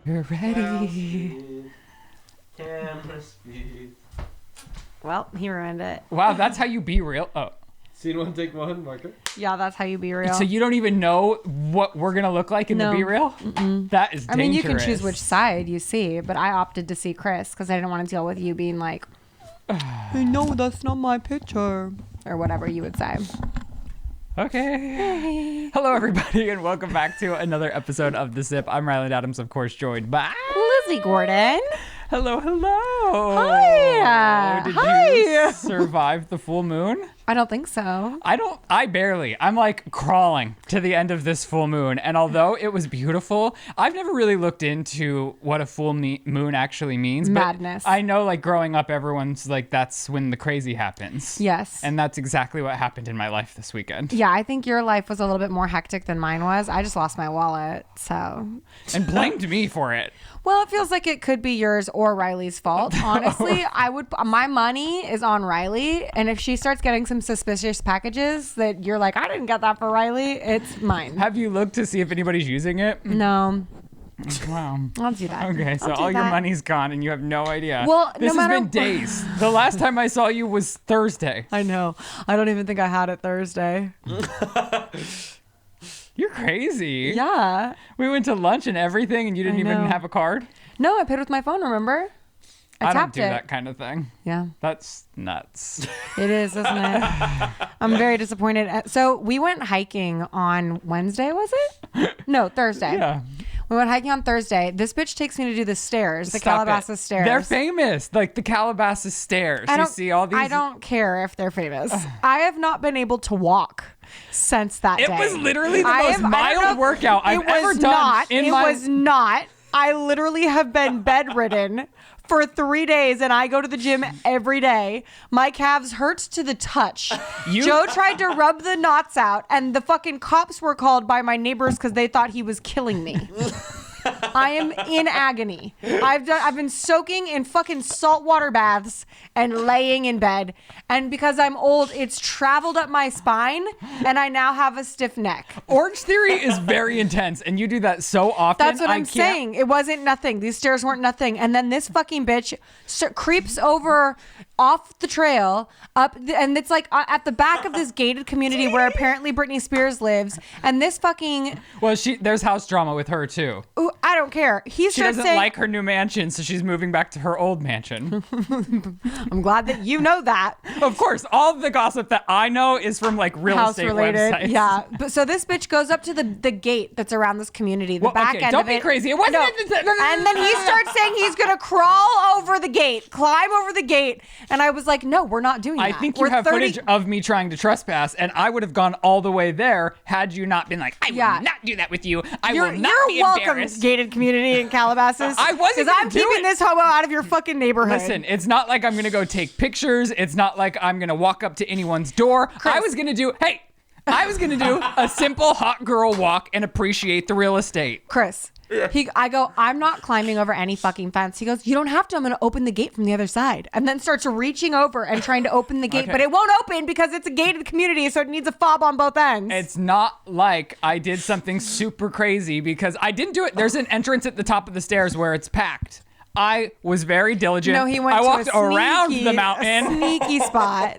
You're ready. Camera speed. Well, he ruined it. Wow, that's how you be real. Oh. Scene one, take one, marker. Yeah, that's how you be real. So you don't even know what we're going to look like in the be real? That is dangerous. I mean, you can choose which side you see, but I opted to see Chris because I didn't want to deal with you being like, no, that's not my picture. Or whatever you would say. Okay. Hey. Hello, everybody, and welcome back to another episode of The Sip. I'm Ryland Adams, of course, joined by Lizzie Gordon. Hello, hello. Hi. Did Hi. you survive the full moon? I don't think so. I barely. I'm like crawling to the end of this full moon. And although it was beautiful, I've never really looked into what a full moon actually means. Madness. But I know like growing up, everyone's like, that's when the crazy happens. Yes. And that's exactly what happened in my life this weekend. Yeah, I think your life was a little bit more hectic than mine was. I just lost my wallet, so. And blamed me for it. Well, it feels like it could be yours or Riley's fault. Honestly, my money is on Riley, and if she starts getting some suspicious packages that you're like, I didn't get that for Riley, it's mine. Have you looked to see if anybody's using it? No. Wow. I'll do that. Okay, so all your money's gone and you have no idea. Well, this has been days. The last time I saw you was Thursday. I know. I don't even think I had it Thursday. You're crazy. Yeah. We went to lunch and everything and you didn't even have a card? No, I paid with my phone, remember? I don't do that kind of thing. Yeah. That's nuts. It is, isn't it? I'm very disappointed. So we went hiking on Wednesday, was it? No, Thursday. Yeah. We went hiking on Thursday. This bitch takes me to do the stairs, the Stop Calabasas it. stairs. They're famous, like the Calabasas stairs. You see all these. I don't care if they're famous. I have not been able to walk since that day. It was literally the most mild workout I've ever done. It was not. I literally have been bedridden for 3 days and I go to the gym every day. My calves hurt to the touch. Joe tried to rub the knots out and the fucking cops were called by my neighbors because they thought he was killing me. I am in agony. I've been soaking in fucking saltwater baths and laying in bed. And because I'm old, it's traveled up my spine and I now have a stiff neck. Orange Theory is very intense and you do that so often. That's what I'm saying. It wasn't nothing. These stairs weren't nothing. And then this fucking bitch creeps over off the trail up and it's like at the back of this gated community where apparently Britney Spears lives. And this fucking... Well, there's house drama with her too. Ooh, I don't care. She doesn't like her new mansion, so she's moving back to her old mansion. I'm glad that you know that. Of course, all of the gossip that I know is from like real estate websites. Yeah, but so this bitch goes up to the gate that's around this community, the back end don't of be it. crazy. It wasn't. No. And then he starts saying he's gonna crawl over the gate, climb over the gate, and I was like, no, we're not doing that. I think you have footage of me trying to trespass, and I would have gone all the way there had you not been like, I will not do that with you. I will not be embarrassed. You're welcome, gated community in Calabasas. I wasn't because I'm keeping this hobo out of your fucking neighborhood. Listen, it's not like I'm gonna go take pictures. It's not like I'm gonna walk up to anyone's door. Chris. I was gonna do a simple hot girl walk and appreciate the real estate. Chris. I go, I'm not climbing over any fucking fence. He goes, you don't have to. I'm going to open the gate from the other side. And then starts reaching over and trying to open the gate, but it won't open because it's a gated community, so it needs a fob on both ends. It's not like I did something super crazy because I didn't do it. There's an entrance at the top of the stairs where it's packed. I was very diligent. No, he went I to walked a around the a mountain. sneaky spot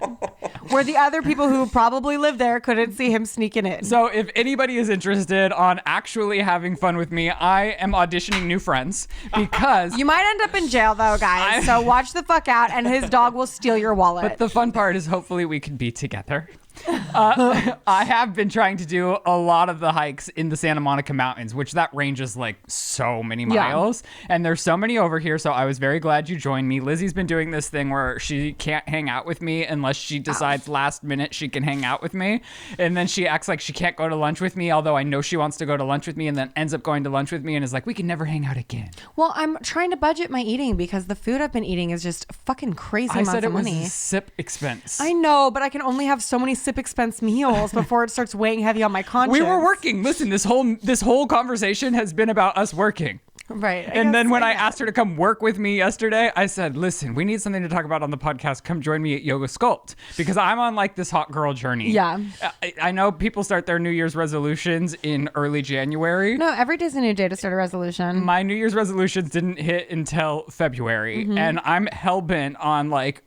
where the other people who probably live there couldn't see him sneaking in. So if anybody is interested on actually having fun with me, I am auditioning new friends because... You might end up in jail though, guys. So watch the fuck out and his dog will steal your wallet. But the fun part is hopefully we can be together. I have been trying to do a lot of the hikes in the Santa Monica Mountains, which that ranges like so many miles. And there's so many over here. So I was very glad you joined me. Lizzie's been doing this thing where she can't hang out with me unless she decides last minute she can hang out with me. And then she acts like she can't go to lunch with me, although I know she wants to go to lunch with me, and then ends up going to lunch with me and is like, we can never hang out again. Well, I'm trying to budget my eating because the food I've been eating is just fucking crazy amounts of money. I said it was a sip expense. I know, but I can only have so many sip expense meals before it starts weighing heavy on my conscience. We were working. Listen, this whole conversation has been about us working. Right. And then when I asked her to come work with me yesterday, I said, listen, we need something to talk about on the podcast. Come join me at Yoga Sculpt, because I'm on like this hot girl journey. Yeah. I know people start their New Year's resolutions in early January. No, every day's a new day to start a resolution. My New Year's resolutions didn't hit until February, and I'm hell-bent on like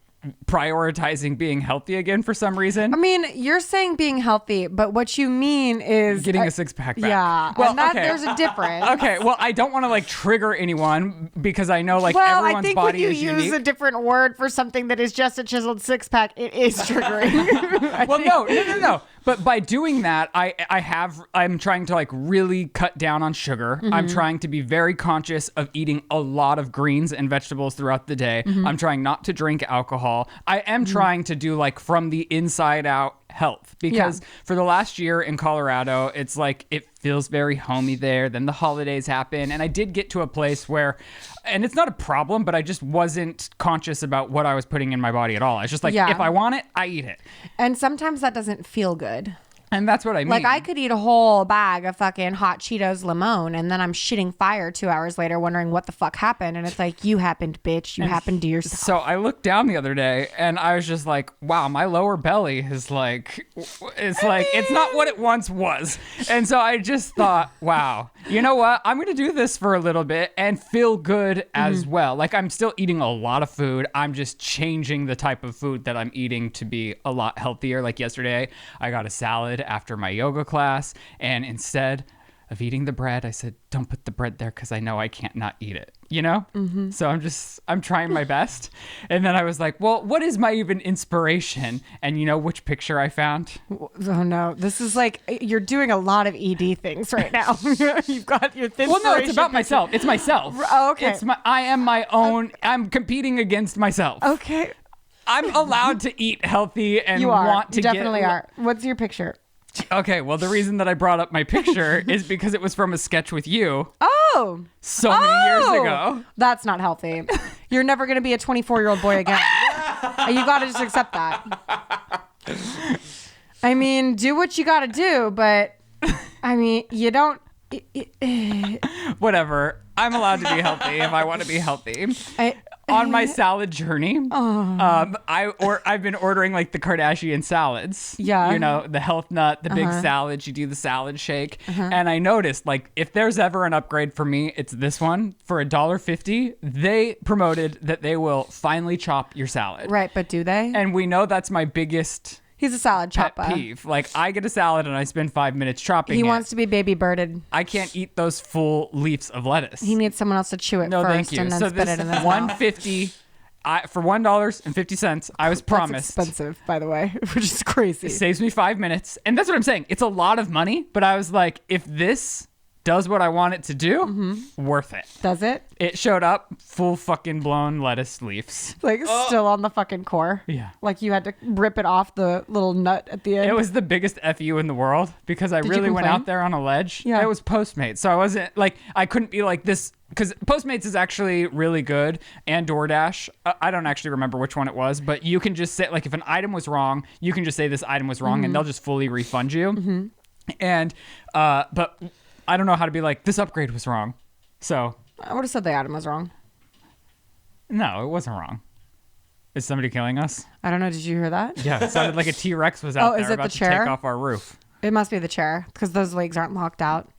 prioritizing being healthy again for some reason. I mean, you're saying being healthy, but what you mean is Getting a six-pack back. Yeah. Well, and that, okay. there's a difference. Okay, well, I don't want to like trigger anyone because I know like Well, everyone's I think body when is you use unique. a different word for something that is just a chiseled six-pack, it is triggering. Well, no. But by doing that, I'm trying to like really cut down on sugar. I'm trying to be very conscious of eating a lot of greens and vegetables throughout the day. I'm trying not to drink alcohol. I am trying to do like from the inside out health, because for the last year in Colorado, it's like it feels very homey there. Then the holidays happen, and I did get to a place where, and it's not a problem, but I just wasn't conscious about what I was putting in my body at all. It's just like, if I want it, I eat it. And sometimes that doesn't feel good. And that's what I mean. Like, I could eat a whole bag of fucking hot Cheetos limon, and then I'm shitting fire 2 hours later wondering what the fuck happened. And it's like, you happened, bitch. You happened to yourself. So I looked down the other day and I was just like, wow, my lower belly is like, it's not what it once was. And so I just thought, wow, you know what? I'm going to do this for a little bit and feel good as well. Like, I'm still eating a lot of food. I'm just changing the type of food that I'm eating to be a lot healthier. Like yesterday, I got a salad after my yoga class, and instead of eating the bread, I said, don't put the bread there because I know I can't not eat it, you know? So I'm trying my best. And then I was like, well, what is my even inspiration? And you know which picture I found? Oh no, this is like, you're doing a lot of ED things right now. You've got your thin. Well, no, it's about myself. It's myself. Oh, okay. I am my own. I'm competing against myself. Okay. I'm allowed to eat healthy and You are. want to You definitely get... are. What's your picture? Okay, well, the reason that I brought up my picture is because it was from a sketch with you Oh. so many years ago. That's not healthy. You're never going to be a 24-year-old boy again. You got to just accept that. I mean, do what you got to do, but I mean, you don't. Whatever. I'm allowed to be healthy if I want to be healthy. On my salad journey, I've been ordering like the Kardashian salads. Yeah. You know, the health nut, the big salads, you do the salad shake. And I noticed, like, if there's ever an upgrade for me, it's this one. For $1.50, they promoted that they will finely chop your salad. Right, but do they? And we know that's my biggest He's a salad pet chopper. peeve. Like, I get a salad and I spend 5 minutes chopping He it. wants to be baby birded. I can't eat those full leaves of lettuce. He needs someone else to chew it No, first thank you. and then So spit this it in his mouth. $1.50, for $1.50, I was promised. That's expensive, by the way, which is crazy. It saves me 5 minutes, and that's what I'm saying. It's a lot of money, but I was like, if this does what I want it to do, worth it. Does it? It showed up full fucking blown lettuce leaves. Like, still on the fucking core? Yeah. Like, you had to rip it off the little nut at the end? It was the biggest FU in the world because I Did you really went complain? out there on a ledge. Yeah. It was Postmates, so I wasn't like, I couldn't be like this, because Postmates is actually really good, and DoorDash. I don't actually remember which one it was, but you can just say, like, if an item was wrong, you can just say this item was wrong, and they'll just fully refund you. And, but I don't know how to be like, this upgrade was wrong. So. I would have said the item was wrong. No, it wasn't wrong. Is somebody killing us? I don't know. Did you hear that? Yeah, it sounded like a T-Rex was out Oh, there is it about the to chair? take off our roof. It must be the chair because those legs aren't locked out.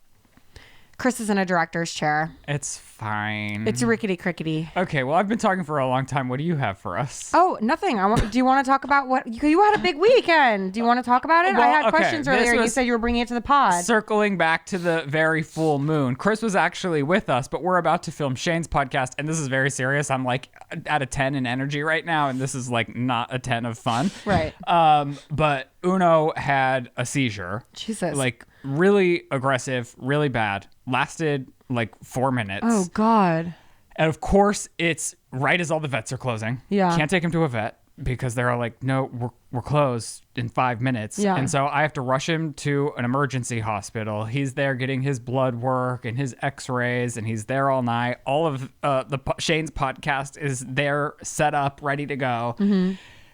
Chris is in a director's chair. It's fine. It's rickety crickety. Okay, well, I've been talking for a long time. What do you have for us? Oh, nothing. Do you want to talk about what you had a big weekend? Do you want to talk about it? I Well, had okay, questions this earlier. You was- said you were bringing it to the pod. Circling back to the very full moon. Chris was actually with us, but we're about to film Shane's podcast, and this is very serious. I'm like at a 10 in energy right now, and this is like not a 10 of fun. Right. But Uno had a seizure. Jesus. Like really aggressive, really bad. Lasted like 4 minutes. Oh God. And of course, it's right as all the vets are closing. Yeah. Can't take him to a vet because they're all like, no, we're closed in 5 minutes. Yeah. And so I have to rush him to an emergency hospital. He's there getting his blood work and his x-rays, and he's there all night. All of Shane's podcast is there set up, ready to go.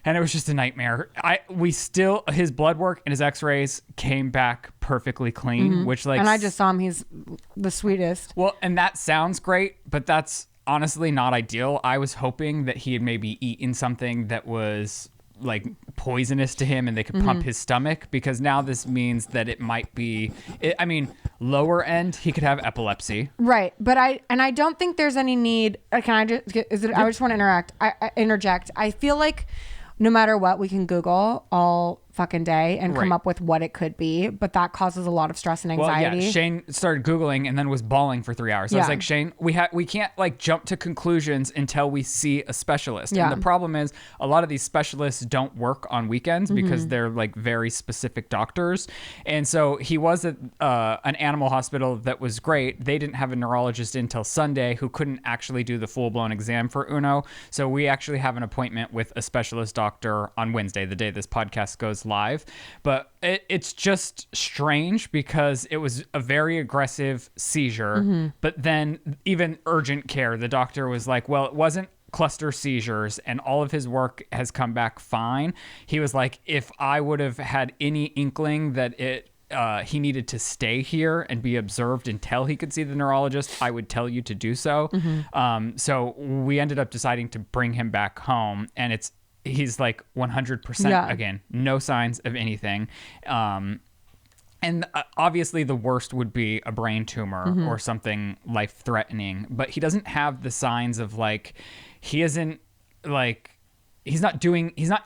And it was just a nightmare. His blood work and his x-rays came back perfectly clean, which like... And I just saw him. He's the sweetest. Well, and that sounds great, but that's honestly not ideal. I was hoping that he had maybe eaten something that was like poisonous to him and they could pump his stomach, because now this means that it might be, lower end, he could have epilepsy. Right. But I don't think there's any need. Can I just, I just want to interject. I feel like no matter what, we can Google all fucking day and come up with what it could be, but that causes a lot of stress and anxiety. Well, yeah, Shane started Googling and then was bawling for 3 hours. So I was like, Shane, we can't like jump to conclusions until we see a specialist. Yeah. And the problem is a lot of these specialists don't work on weekends because they're like very specific doctors. And so he was at an animal hospital that was great. They didn't have a neurologist until Sunday who couldn't actually do the full-blown exam for Uno. So we actually have an appointment with a specialist doctor on Wednesday, the day this podcast goes live. But it's just strange because it was a very aggressive seizure, but then even urgent care, the doctor was like, well, it wasn't cluster seizures and all of his work has come back fine. He was like, if I would have had any inkling that he needed to stay here and be observed until he could see the neurologist, I would tell you to do so. So we ended up deciding to bring him back home, and he's like 100% again, no signs of anything. And obviously the worst would be a brain tumor or something life-threatening, but he doesn't have the signs of like, he's not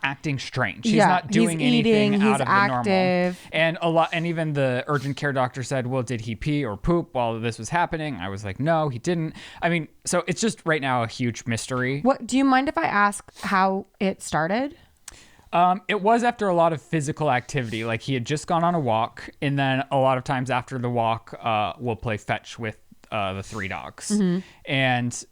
acting strange. He's not doing anything out of the normal. And even the urgent care doctor said, well, did he pee or poop while this was happening? I was like, no, he didn't. I mean, so it's just right now a huge mystery. What do you mind if I ask how it started? It was after a lot of physical activity. Like he had just gone on a walk, and then a lot of times after the walk, we'll play fetch with the 3 dogs. And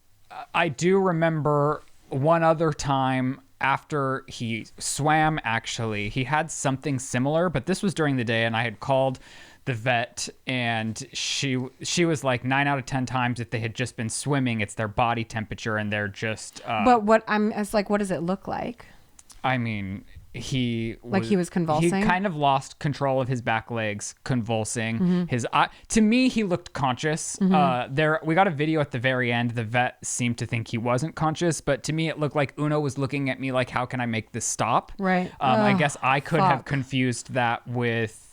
I do remember one other time after he swam, actually, he had something similar, but this was during the day, and I had called the vet, and she was like 9 out of 10 times if they had just been swimming, it's their body temperature, and they're just... what does it look like? I mean... He was convulsing. He kind of lost control of his back legs, convulsing. His eye, to me, he looked conscious. We got a video at the very end. The vet seemed to think he wasn't conscious, but to me, it looked like Uno was looking at me like, "How can I make this stop?" Right. I guess I could have confused that with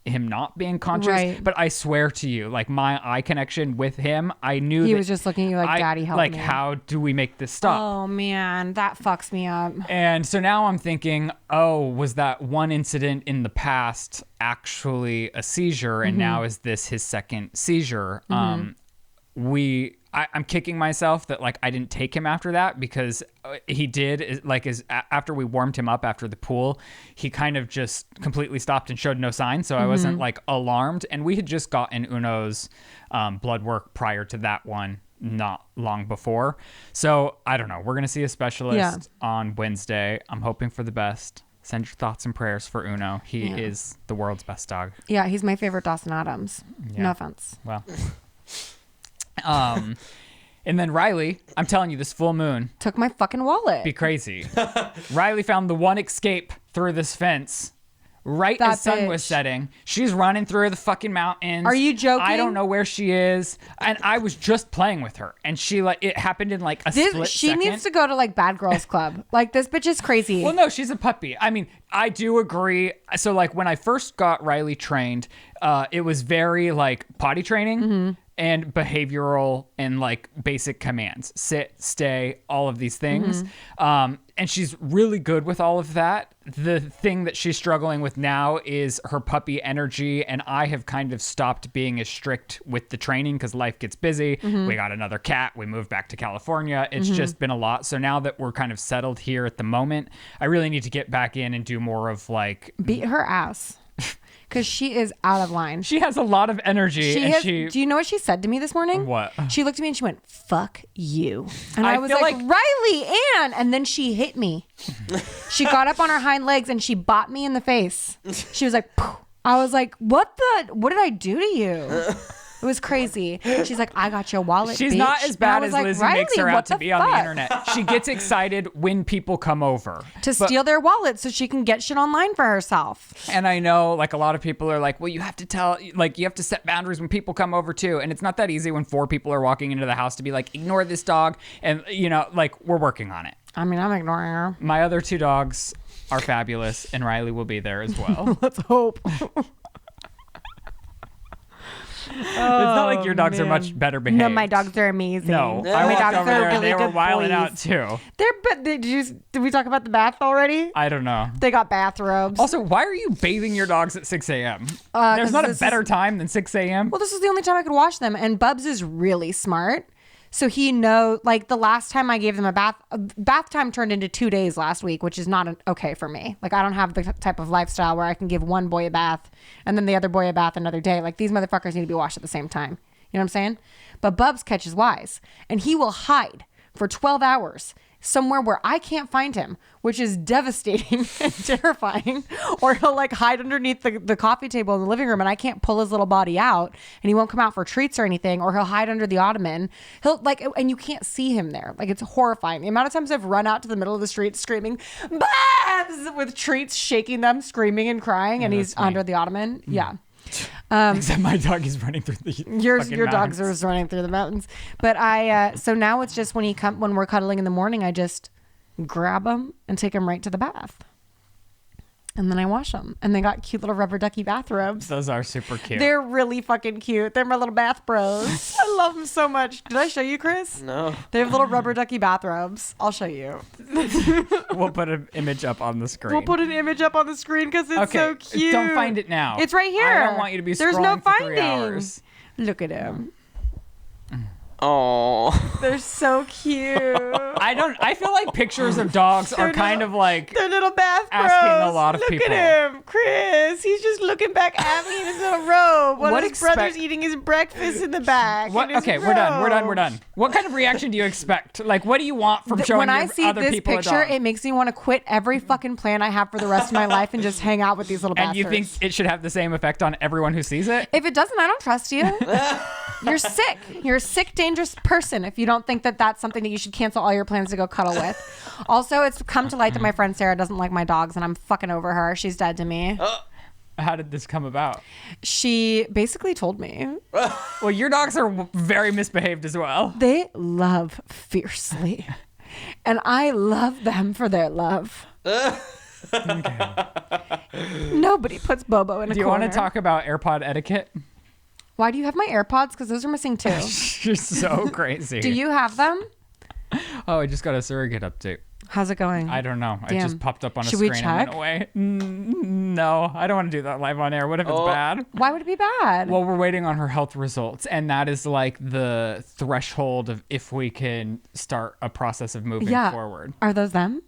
him not being conscious, right. But I swear to you, like my eye connection with him, I knew he was just looking at you like, "Daddy, help me." Like, how do we make this stop? Oh man, that fucks me up. And so now I'm thinking, oh, was that one incident in the past actually a seizure, and now is this his second seizure? I'm kicking myself that like I didn't take him after that, because he did after we warmed him up after the pool, he kind of just completely stopped and showed no signs. So I wasn't like alarmed, and we had just gotten Uno's blood work prior to that one, not long before. So I don't know. We're gonna see a specialist on Wednesday. I'm hoping for the best. Send your thoughts and prayers for Uno. He is the world's best dog. Yeah, he's my favorite Dawson Adams. Yeah. No offense. Well. And then Riley, I'm telling you, this full moon took my fucking wallet. be crazy. Riley found the one escape through this fence right That as sun bitch. was setting. She's running through the fucking mountains. Are you joking? I don't know where she is, and I was just playing with her, and it happened in like a split She second. needs to go to like Bad Girls Club. Like, this bitch is crazy. Well, no, she's a puppy. I mean, I do agree. So like when I first got Riley trained, it was very like potty training. And behavioral and like basic commands, sit, stay, all of these things. And she's really good with all of that. The thing that she's struggling with now is her puppy energy. And I have kind of stopped being as strict with the training because life gets busy. We got another cat. We moved back to California. It's just been a lot. So now that we're kind of settled here at the moment, I really need to get back in and do more of like... Beat her ass. Because she is out of line. She has a lot of energy. Do you know what she said to me this morning? What? She looked at me and she went, "Fuck you." And I I was feel like, like- "Riley, Ann." And then she hit me. She got up on her hind legs and she bopped me in the face. She was like, "Poof." I was like, what did I do to you? It was crazy. She's like, I got your wallet, She's bitch. not as And bad I was as like, Lizzie Riley, makes her what out to the be on the fuck? internet. She gets excited when people come over. To steal their wallet so she can get shit online for herself. And I know, like, a lot of people are like, well, you have to set boundaries when people come over too. And it's not that easy when 4 people are walking into the house to be like, ignore this dog. And, like, we're working on it. I mean, I'm ignoring her. My other 2 dogs are fabulous, and Riley will be there as well. Let's hope. It's not like your dogs are much better behaved. No, my dogs are amazing. No, Yeah. I my walked dogs over are there and really they were good wilding boys. out too. Did we talk about the bath already? I don't know. They got bathrobes. Also, why are you bathing your dogs at 6 a.m.? There's 'cause not a this better is- time than 6 a.m. Well, this is the only time I could wash them, and Bubs is really smart. So he knows, like the last time I gave them a bath time turned into 2 days last week, which is not okay for me. Like I don't have the type of lifestyle where I can give one boy a bath and then the other boy a bath another day. Like these motherfuckers need to be washed at the same time. You know what I'm saying? But Bubs catches wise, and he will hide for 12 hours somewhere where I can't find him, which is devastating and terrifying. Or he'll like hide underneath the coffee table in the living room and I can't pull his little body out and he won't come out for treats or anything. Or he'll hide under the ottoman. He'll like, and you can't see him there. Like it's horrifying. The amount of times I've run out to the middle of the street screaming, Babs! With treats, shaking them, screaming and crying. And he's under the ottoman. Yeah. Except my dog is running through the Your fucking dogs mountains. are running through the mountains, but so now it's just when we're cuddling in the morning, I just grab them and take them right to the bath, and then I wash them, and they got cute little rubber ducky bathrobes. Those are super cute. They're really fucking cute. They're my little bath bros. I love them so much. Did I show you, Chris? No. They have little rubber ducky bathrobes. I'll show you. We'll put an image up on the screen. We'll put an image up on the screen because it's okay, so cute. don't find it now. It's right here. I don't want you to be There's scrolling no for 3 finding. hours. Look at him. Oh. They're so cute. I feel like pictures of dogs are kind of like They're little bath bros. asking a lot of Look people. at him, Chris. He's just looking back at me in his little robe. One What of his brothers expect- eating his breakfast in the back. what? in his Okay, we're done. robe. What kind of reaction do you expect? Like, what do you want from showing When I your see other this people picture, a dog? it makes me want to quit every fucking plan I have for the rest of my life and just hang out with these little And bastards. you think it should have the same effect on everyone who sees it? If it doesn't, I don't trust you. You're sick. You're a sick, dangerous person if you don't think that that's something that you should cancel all your plans to go cuddle with. Also, it's come to light that my friend Sarah doesn't like my dogs, and I'm fucking over her. She's dead to me. How did this come about? She basically told me. Well, your dogs are very misbehaved as well. They love fiercely, and I love them for their love. Nobody puts Bobo in a Do you corner. want to talk about AirPod etiquette? Why do you have my AirPods? Because those are missing too. You're so crazy. Do you have them? Oh, I just got a surrogate update. How's it going? I don't know. It Damn. just popped up on a Should we screen and went check? away. No, I don't want to do that live on air. What if it's bad? Why would it be bad? Well, we're waiting on her health results, and that is like the threshold of if we can start a process of moving forward. Are those them?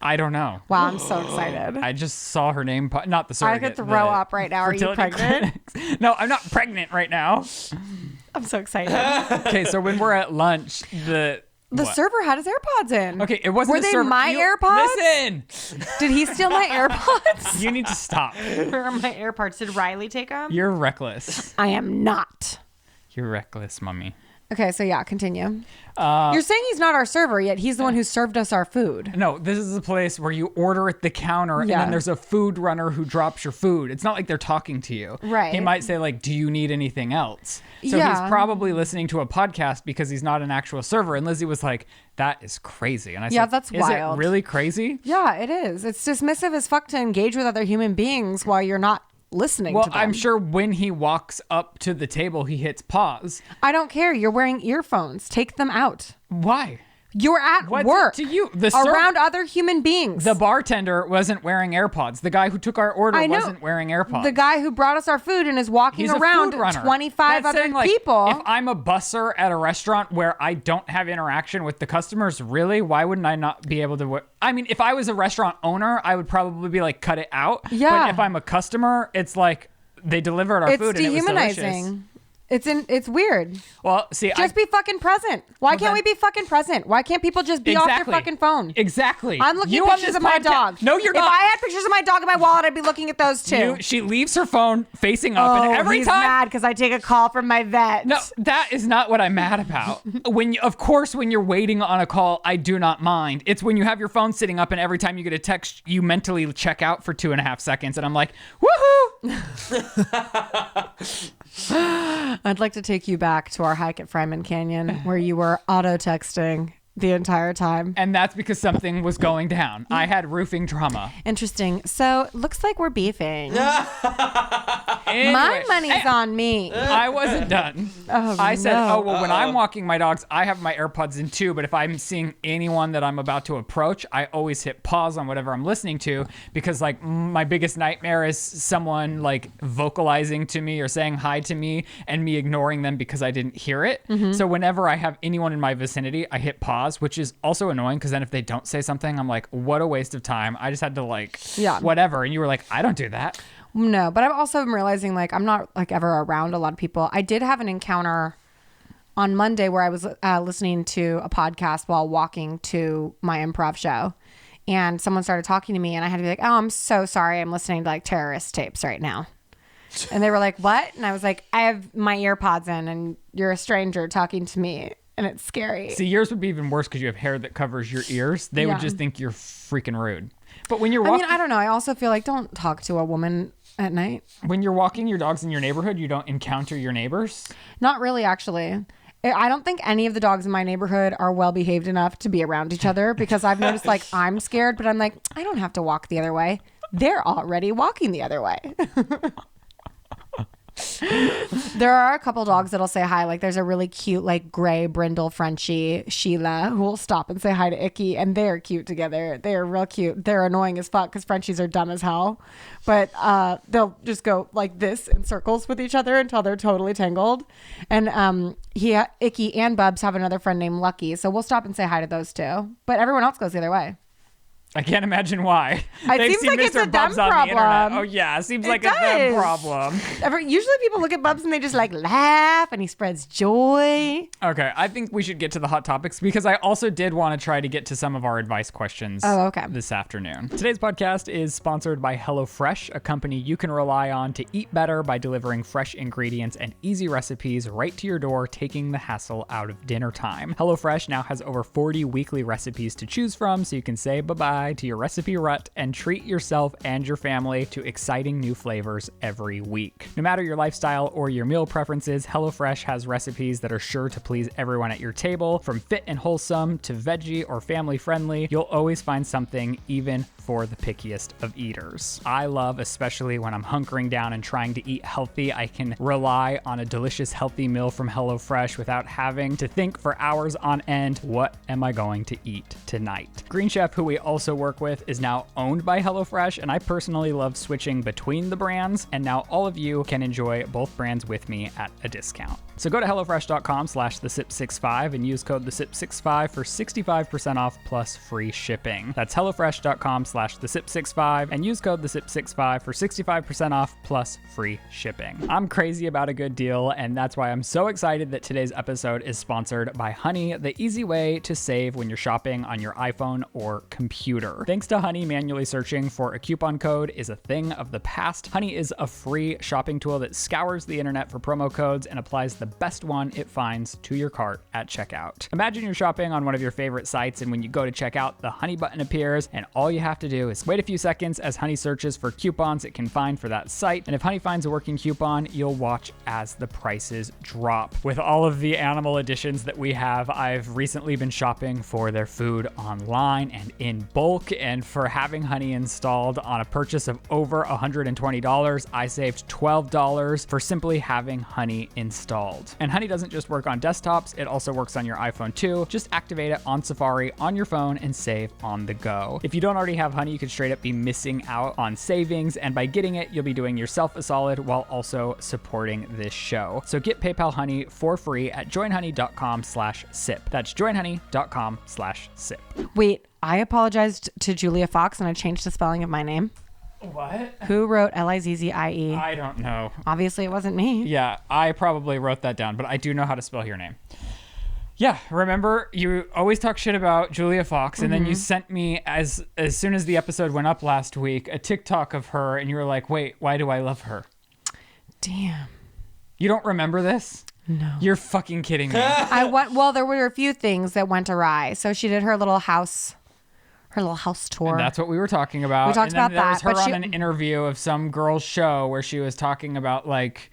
I don't know. Wow, I'm so excited. I just saw her name, not the I surrogate. could throw the up right now. Are you fertility pregnant? clinics. No, I'm not pregnant right now. I'm so excited. Okay, so when we're at lunch, The what? server had his AirPods in. Okay, it wasn't Were the they server. my AirPods? Listen, Did he steal my AirPods? you need to stop. Where are my AirPods? Did Riley take them? You're reckless. I am not. You're reckless, mummy. Okay, so yeah, continue. You're saying he's not our server, yet he's the one who served us our food. No, this is a place where you order at the counter and Yeah. then there's a food runner who drops your food. It's not like they're talking to you. Right. He might say like, do you need anything else? So Yeah. he's probably listening to a podcast because he's not an actual server. And Lizzie was like, that is crazy. And I Yeah, said, that's is wild. it really crazy? Yeah, it is. It's dismissive as fuck to engage with other human beings while you're not listening Well, to them. I'm sure when he walks up to the table, he hits pause. I don't care. You're wearing earphones. Take them out. Why? You're at What's work. it to you? Around other human beings. The bartender wasn't wearing AirPods. The guy who took our order I know. wasn't wearing AirPods. The guy who brought us our food and is walking He's a around food runner. 25 That's other saying, like, people. If I'm a busser at a restaurant where I don't have interaction with the customers, really, why wouldn't I not be able to? I mean, if I was a restaurant owner, I would probably be like, cut it out. Yeah. But if I'm a customer, it's like they delivered our It's food and it was delicious. dehumanizing. It's weird. Well, see, Just be fucking present. Why can't we be fucking present? Why can't people just be off their fucking phone? Exactly. I'm looking at pictures of my dog. No, you're not. If I had pictures of my dog in my wallet, I'd be looking at those too. She leaves her phone facing up, and every he's time mad because I take a call from my vet. No, that is not what I'm mad about. Of course, when you're waiting on a call, I do not mind. It's when you have your phone sitting up and every time you get a text, you mentally check out for 2.5 seconds, and I'm like, woohoo! I'd like to take you back to our hike at Fryman Canyon where you were auto-texting the entire time. And that's because something was going down. I had roofing trauma. Interesting. So, looks like we're beefing. Anyway, My money's on me. I wasn't done. I said, when I'm walking my dogs, I have my AirPods in too, but if I'm seeing anyone that I'm about to approach, I always hit pause on whatever I'm listening to because like my biggest nightmare is someone like vocalizing to me or saying hi to me and me ignoring them because I didn't hear it. Mm-hmm. So whenever I have anyone in my vicinity, I hit pause, which is also annoying because then if they don't say something, I'm like, what a waste of time. I just had to whatever. And you were like, I don't do that. No, but I'm also realizing like I'm not like ever around a lot of people. I did have an encounter on Monday where I was listening to a podcast while walking to my improv show, and someone started talking to me, and I had to be like, "Oh, I'm so sorry. I'm listening to like terrorist tapes right now." And they were like, "What?" And I was like, "I have my earpods in, and you're a stranger talking to me." And it's scary. See, yours would be even worse because you have hair that covers your ears. They would just think you're freaking rude. But when you're walking... I don't know. I also feel like don't talk to a woman at night. When you're walking your dogs in your neighborhood, you don't encounter your neighbors? Not really, actually. I don't think any of the dogs in my neighborhood are well behaved enough to be around each other because I've noticed like I'm scared, but I'm like, I don't have to walk the other way. They're already walking the other way. There are a couple dogs that'll say hi. Like there's a really cute like gray brindle Frenchie, Sheila, who will stop and say hi to Icky, and they're cute together. They're real cute. They're annoying as fuck because Frenchies are dumb as hell, but they'll just go like this in circles with each other until they're totally tangled. And Icky and Bubs have another friend named Lucky, so we'll stop and say hi to those two. But everyone else goes the other way. I can't imagine why. It seems like it's a dumb problem. Oh yeah, it seems like a dumb problem. Usually people look at Bubs and they just like laugh and he spreads joy. Okay, I think we should get to the hot topics because I also did want to try to get to some of our advice questions this afternoon. Today's podcast is sponsored by HelloFresh, a company you can rely on to eat better by delivering fresh ingredients and easy recipes right to your door, taking the hassle out of dinner time. HelloFresh now has over 40 weekly recipes to choose from, so you can say bye-bye to your recipe rut and treat yourself and your family to exciting new flavors every week. No matter your lifestyle or your meal preferences, HelloFresh has recipes that are sure to please everyone at your table. From fit and wholesome to veggie or family friendly, you'll always find something, even for the pickiest of eaters. I love, especially when I'm hunkering down and trying to eat healthy, I can rely on a delicious healthy meal from HelloFresh without having to think for hours on end, what am I going to eat tonight? Green Chef, who we also work with, is now owned by HelloFresh, and I personally love switching between the brands, and now all of you can enjoy both brands with me at a discount. So go to HelloFresh.com/thesip65 and use code thesip65 for 65% off plus free shipping. That's HelloFresh.com/thesip65 and use code thesip65 for 65% off plus free shipping. I'm crazy about a good deal, and that's why I'm so excited that today's episode is sponsored by Honey, the easy way to save when you're shopping on your iPhone or computer. Thanks to Honey, manually searching for a coupon code is a thing of the past. Honey is a free shopping tool that scours the internet for promo codes and applies the best one it finds to your cart at checkout. Imagine you're shopping on one of your favorite sites, and when you go to checkout, the Honey button appears, and all you have to do is wait a few seconds as Honey searches for coupons it can find for that site. And if Honey finds a working coupon, you'll watch as the prices drop. With all of the animal editions that we have, I've recently been shopping for their food online and in bulk, and for having Honey installed on a purchase of over $120, I saved $12 for simply having Honey installed. And Honey doesn't just work on desktops, it also works on your iPhone too. Just activate it on Safari on your phone and save on the go. If you don't already have Honey, you could straight up be missing out on savings, and by getting it, you'll be doing yourself a solid while also supporting this show. So get PayPal Honey for free at joinhoney.com/sip. That's joinhoney.com/sip. Wait, I apologized to Julia Fox and I changed the spelling of my name. What? Who wrote Lizzie? I don't know. Obviously, it wasn't me. Yeah, I probably wrote that down, but I do know how to spell your name. Yeah, remember you always talk shit about Julia Fox, and then you sent me as soon as the episode went up last week a TikTok of her, and you were like, "Wait, why do I love her?" Damn. You don't remember this? No. You're fucking kidding me. Well, there were a few things that went awry. So she did her little house tour. And that's what we were talking about. We talked and then about there was that, her but on an interview of some girl's show where she was talking about like,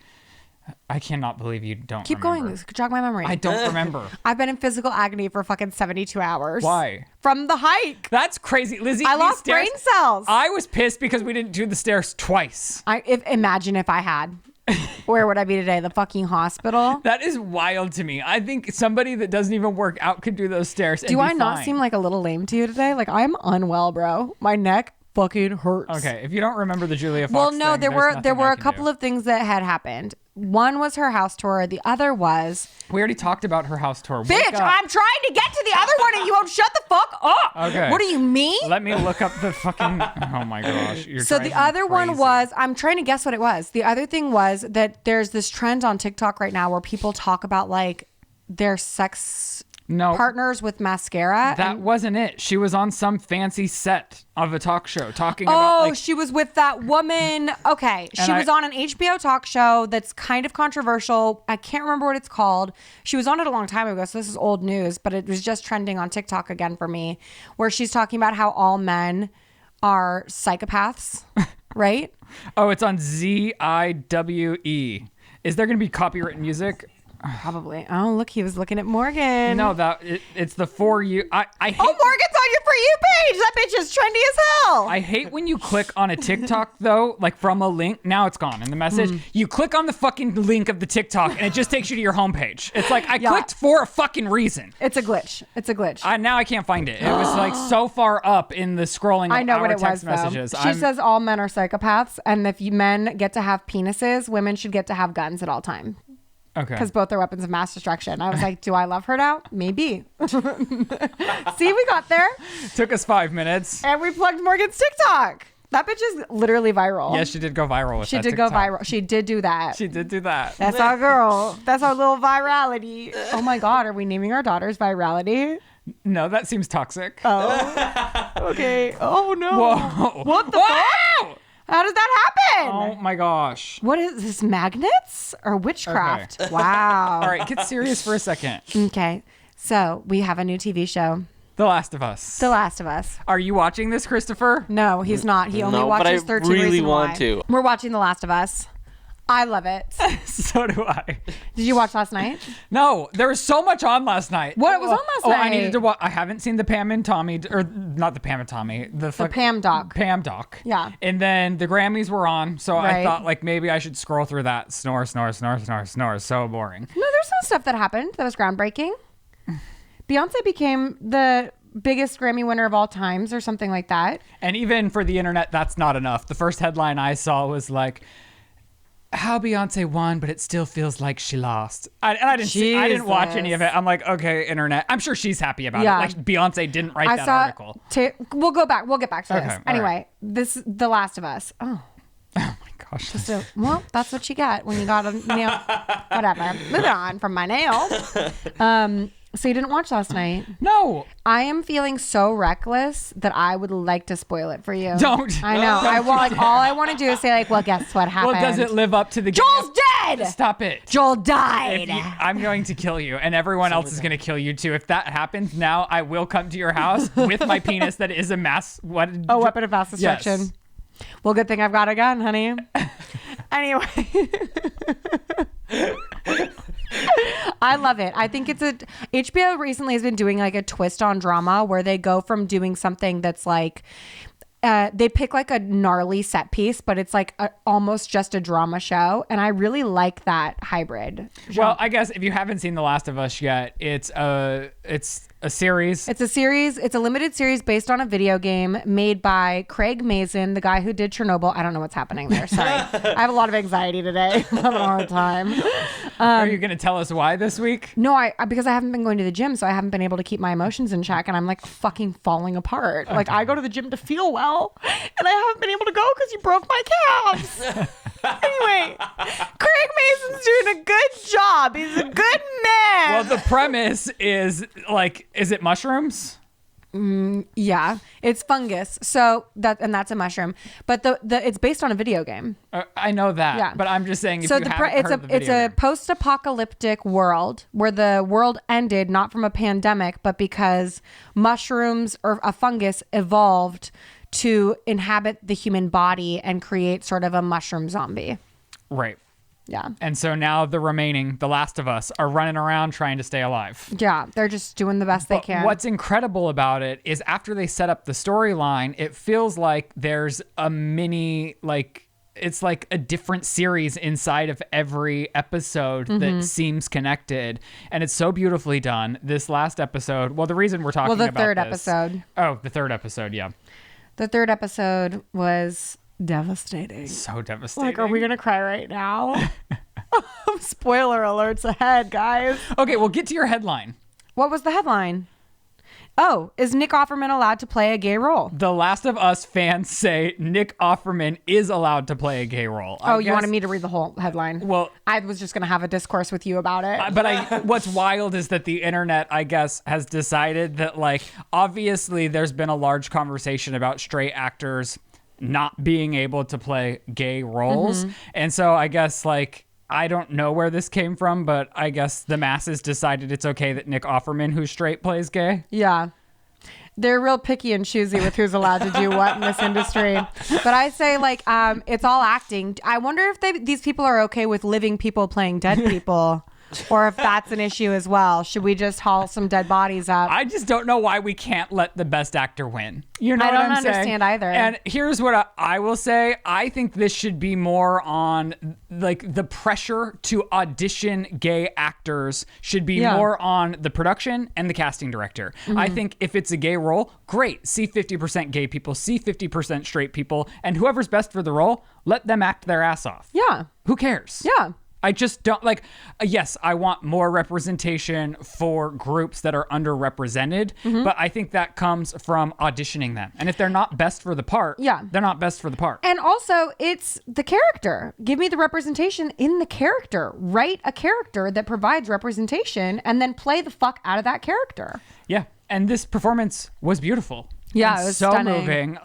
I cannot believe you don't Keep remember. going. Jog my memory. I don't remember. I've been in physical agony for fucking 72 hours. Why? From the hike. That's crazy, Lizzie. I these lost stairs- brain cells. I was pissed because we didn't do the stairs twice. Imagine if I had. Where would I be today? The fucking hospital? That is wild to me. I think somebody that doesn't even work out could do those stairs. Do I not seem like a little lame to you today? Like, I'm unwell, bro. My neck fucking hurts. Okay, if you don't remember the Julia Fox Well, no, thing, there there's were nothing a I can couple do. of things that had happened. One was her house tour. The other was, We already talked about her house tour. bitch, Wake up. I'm trying to get to the other one and you won't shut the fuck up. Okay. What do you mean? Let me look up the fucking. Oh my gosh. You're So the driving other me one crazy. was, I'm trying to guess what it was. The other thing was that there's this trend on TikTok right now where people talk about like their sex No. partners with mascara. That and- wasn't it. She was on some fancy set of a talk show talking about like. she was with that woman. Okay. She And was on an HBO talk show that's kind of controversial. I can't remember what it's called. She was on it a long time ago, so this is old news, but it was just trending on TikTok again for me, where she's talking about how all men are psychopaths, right? Oh, it's on ZIWE. Is there going to be copyright music? Probably. Oh, look, he was looking at Morgan. No, it's the For You. I hate. Oh, Morgan's on your For You page. That bitch is trendy as hell. I hate when you click on a TikTok though, like from a link. Now it's gone in the message. You click on the fucking link of the TikTok and it just takes you to your homepage. It's like I clicked for a fucking reason. It's a glitch. It's a glitch. Now I can't find it. It was like so far up in the scrolling of I know our what it was, text though. messages. She says all men are psychopaths, and if men get to have penises, women should get to have guns at all time. Okay. Because both are weapons of mass destruction. I was like, do I love her now? Maybe. See, we got there. Took us 5 minutes. And we plugged Morgan's TikTok. That bitch is literally viral. Yes, she did go viral with She that did go TikTok. viral. She did do that. She did do that. That's our girl. That's our little virality. Oh my God. Are we naming our daughters Virality? No, that seems toxic. Oh. Okay. Oh no. Whoa. What the Wow! fuck? How does that happen? Oh my gosh. What is this? Magnets or witchcraft? Wow. All right, get serious for a second. Okay. So we have a new TV show, The Last of Us. The Last of Us. Are you watching this, Christopher? No, he's not. He only No, but watches I 13 really Reasons want Why. to. We're watching The Last of Us. I love it. So do I. Did you watch last night? No, there was so much on last night. What was on last Oh, I night? needed to watch. I haven't seen the Pam and Tommy, or not the Pam and Tommy, the Pam doc. Pam doc. Yeah. And then the Grammys were on, so I Right. thought like maybe I should scroll through that. Snore, snore, snore, snore, snore. So boring. No, there's some stuff that happened that was groundbreaking. Beyonce became the biggest Grammy winner of all times or something like that. And even for the internet, that's not enough. The first headline I saw was like, "How Beyonce won, but it still feels like she lost." I didn't watch any of it. I'm like, okay, internet. I'm sure she's happy about Yeah. it. Like Beyonce didn't write that article. We'll go back. We'll get back to Okay, this. all Anyway, this is The Last of Us. Oh, Oh my gosh. so well, that's what you get when you got a nail. Whatever. Moving on from my nail. So you didn't watch last night. No. I am feeling so reckless that I would like to spoil it for you. Don't. I know. I want like all I want to do is say like, well, guess what happened? Well, does it live up to the Joel's dead. Stop it. Joel If died. I'm going to kill you, and everyone else is going to kill you too. If that happens, now I will come to your house with my penis that is a mass. What? A weapon of mass destruction. Yes. Well, good thing I've got a gun, honey. Anyway. I love it. I think HBO recently has been doing like a twist on drama where they go from doing something that's like, they pick like a gnarly set piece, but it's like almost just a drama show. And I really like that hybrid. Well, I guess if you haven't seen The Last of Us yet, it's a series. It's a series. It's a limited series based on a video game made by Craig Mazin, the guy who did Chernobyl. I don't know what's happening there. Sorry. I have a lot of anxiety today. I'm having a hard time. Are you going to tell us why this week? No, because I haven't been going to the gym, so I haven't been able to keep my emotions in check, and I'm like fucking falling apart. Like I go to the gym to feel well. now, and I haven't been able to go because you broke my calves. Anyway, Craig Mason's doing a good job. He's a good man. Well, the premise is like, is it mushrooms? Yeah, it's fungus. So that's a mushroom, but the it's based on a video game. I know that, Yeah. but I'm just saying. If So you haven't heard the it's video a game. post-apocalyptic world where the world ended not from a pandemic, but because mushrooms or a fungus evolved to inhabit the human body and create sort of a mushroom zombie. Right. Yeah. And so now the Last of Us, are running around trying to stay alive. Yeah, they're just doing the best they But can. what's incredible about it is after they set up the storyline, it feels like there's a mini, like, it's like a different series inside of every episode that seems connected. And it's so beautifully done. This last episode, well, the reason we're talking about the third this- episode. Oh, the third episode, yeah. The third episode was devastating. So devastating. Like, are we going to cry right now? Spoiler alerts ahead, guys. Okay, well, get to your headline. What was the headline? Oh, is Nick Offerman allowed to play a gay role? The Last of Us fans say Nick Offerman is allowed to play a gay role. Oh, you wanted me to read the whole headline? Well, I was just going to have a discourse with you about it. but what's wild is that the internet, I guess, has decided that, like, obviously there's been a large conversation about straight actors not being able to play gay roles. And so I guess, like, I don't know where this came from, but I guess the masses decided it's okay that Nick Offerman, who's straight, plays gay. Yeah. They're real picky and choosy with who's allowed to do what in this industry. But I say, like, it's all acting. I wonder if these people are okay with living people playing dead people. Or if that's an issue as well. Should we just haul some dead bodies up? I just don't know why we can't let the best actor win. You know I what don't I'm saying? understand either. And here's what I will say. I think this should be more on, like, the pressure to audition gay actors should be more on the production and the casting director. I think if it's a gay role, great. See 50% gay people, see 50% straight people, and whoever's best for the role, let them act their ass off. Yeah. Who cares? Yeah. I just don't like, yes, I want more representation for groups that are underrepresented, but I think that comes from auditioning them. And if they're not best for the part, they're not best for the part. And also, it's the character. Give me the representation in the character. Write a character that provides representation and then play the fuck out of that character. Yeah. And this performance was beautiful. Yeah, And it was so stunning. moving.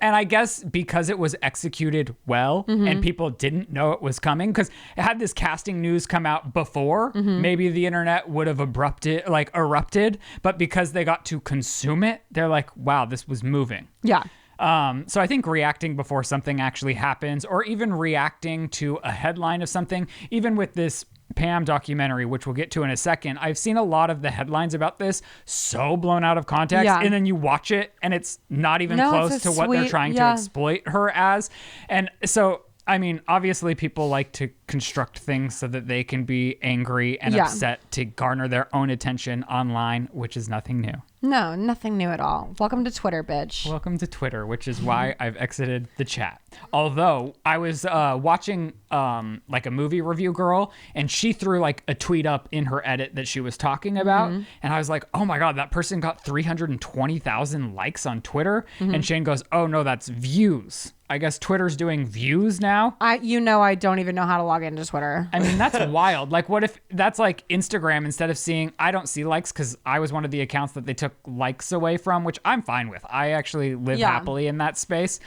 And I guess because it was executed well and people didn't know it was coming, because it had this casting news come out before, maybe the internet would have erupted. But because they got to consume it, they're like, wow, this was moving. Yeah. So I think reacting before something actually happens, or even reacting to a headline of something, even with this Pam documentary, which we'll get to in a second, I've seen a lot of the headlines about this so blown out of context, and then you watch it and it's not even close to what they're trying to exploit her as. And so, I mean, obviously people like to construct things so that they can be angry and upset to garner their own attention online, which is nothing new. No, nothing new at all. Welcome to Twitter, bitch. Welcome to Twitter, which is why I've exited the chat. Although I was watching like a movie review girl, and she threw like a tweet up in her edit that she was talking about. And I was like, oh my God, that person got 320,000 likes on Twitter. And Shane goes, oh no, that's views. I guess Twitter's doing views now. I don't even know how to log into Twitter. I mean, that's wild. Like, what if that's like Instagram, instead of seeing, I don't see likes because I was one of the accounts that they took likes away from, which I'm fine with. I actually live happily in that space.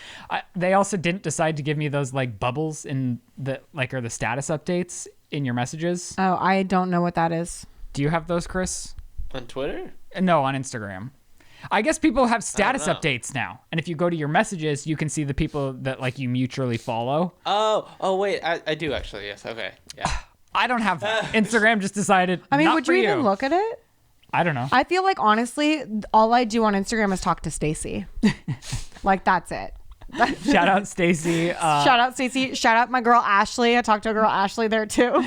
They also didn't decide to give me those like bubbles in the, like, or the status updates in your messages. Oh, I don't know what that is. Do you have those, Chris? On Twitter? No, on Instagram. I guess people have status updates now. And if you go to your messages, you can see the people that like you mutually follow. Oh wait, I do actually. Yes. Okay. Yeah. I don't have that. Instagram just decided. I mean, not would for you even look at it? I don't know. I feel like, honestly, all I do on Instagram is talk to Stacy. Like, that's it. Shout out Stacy. Shout out Stacy. Shout out my girl Ashley. I talked to a girl Ashley there too.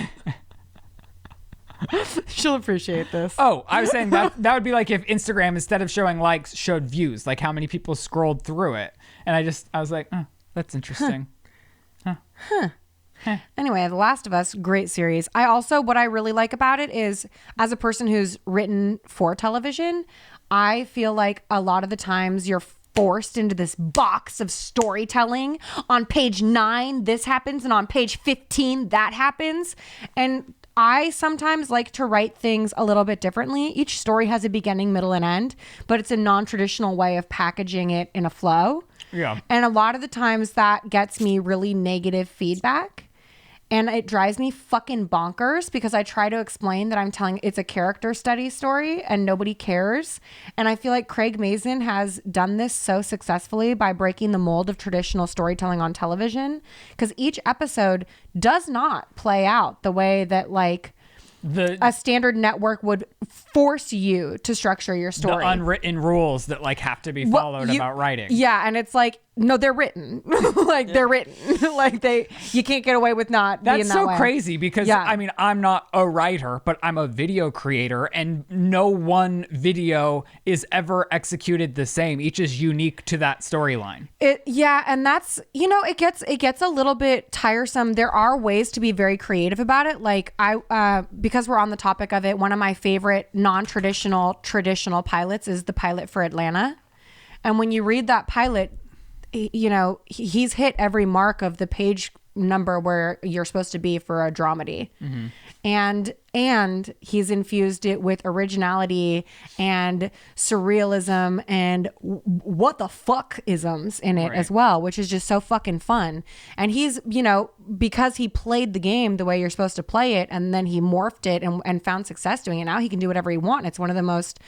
She'll appreciate this. Oh, I was saying that would be like if Instagram, instead of showing likes, showed views, like how many people scrolled through it. And I was like, oh, that's interesting. Anyway, The Last of Us, great series. What I really like about it is, as a person who's written for television, I feel like a lot of the times you're forced into this box of storytelling. On page 9, this happens, and on page 15, that happens. And I sometimes like to write things a little bit differently. Each story has a beginning, middle, and end, but it's a non-traditional way of packaging it in a flow. Yeah. And a lot of the times that gets me really negative feedback. And it drives me fucking bonkers because I try to explain that I'm telling it's a character study story and nobody cares. And I feel like Craig Mazin has done this so successfully by breaking the mold of traditional storytelling on television, because each episode does not play out the way that like a standard network would force you to structure your story. The unwritten rules that like have to be followed about writing. Yeah, and it's like, no, they're written. Like they're written. Like you can't get away with not being that way. That's so crazy because I mean, I'm not a writer, but I'm a video creator, and no one video is ever executed the same. Each is unique to that storyline. And that's, it gets a little bit tiresome. There are ways to be very creative about it. Like because we're on the topic of it, one of my favorite traditional pilots is the pilot for Atlanta. And when you read that pilot, he's hit every mark of the page number where you're supposed to be for a dramedy. Mm-hmm. And he's infused it with originality and surrealism and what the fuck isms in it as well, which is just so fucking fun. And he's, because he played the game the way you're supposed to play it, and then he morphed it and found success doing it. Now he can do whatever he wants. It's one of the most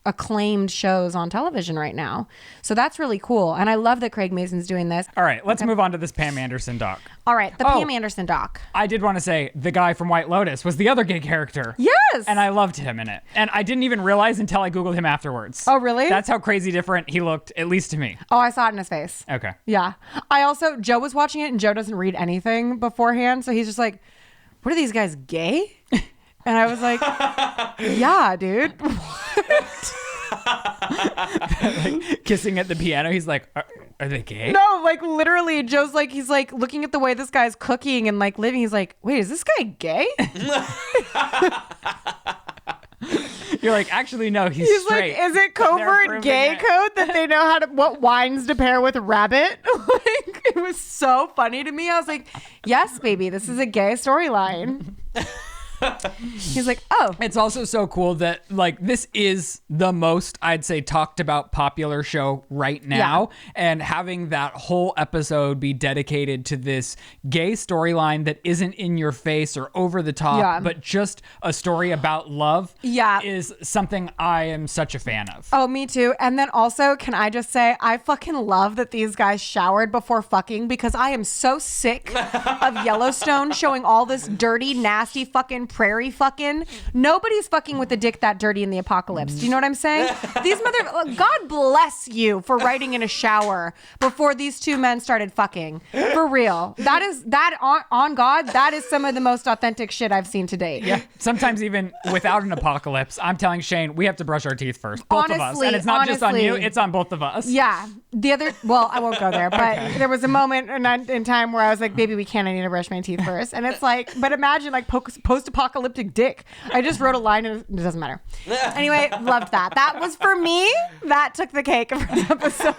acclaimed shows on television right now. So that's really cool. And I love that Craig Mazin's doing this. All right, let's move on to this Pam Anderson doc. All right, the Pam Anderson doc. I did want to say the guy from White Lotus was the other gay character. Yes! And I loved him in it. And I didn't even realize until I Googled him afterwards. Oh, really? That's how crazy different he looked, at least to me. Oh, I saw it in his face. Okay. Yeah. Joe was watching it, and Joe doesn't read anything beforehand. So he's just like, what are these guys, gay? And I was like, yeah, dude. Like, kissing at the piano. He's like, are they gay? No, like literally Joe's like, he's like looking at the way this guy's cooking and like living. He's like, wait, is this guy gay? You're like, actually, no, he's straight. Like, is it covert gay code that they know what wines to pair with rabbit? Like, it was so funny to me. I was like, yes, baby, this is a gay storyline. He's like, oh. It's also so cool that like this is the most, I'd say, talked about popular show right now. Yeah. And having that whole episode be dedicated to this gay storyline that isn't in your face or over the top, but just a story about love is something I am such a fan of. Oh, me too. And then also, can I just say, I fucking love that these guys showered before fucking, because I am so sick of Yellowstone showing all this dirty, nasty fucking prairie fucking. Nobody's fucking with a dick that dirty in the apocalypse. Do you know what I'm saying? These God bless you for writing in a shower before these two men started fucking. For real. That on God, that is some of the most authentic shit I've seen to date. Yeah. Sometimes even without an apocalypse, I'm telling Shane, we have to brush our teeth first. Both of us. And it's not just on you, it's on both of us. Yeah. I won't go there, but there was a moment in time where I was like, baby, I need to brush my teeth first. And it's like, but imagine like post-apocalyptic dick. I just wrote a line and it doesn't matter. Anyway, loved that. That was for me. That took the cake for this episode.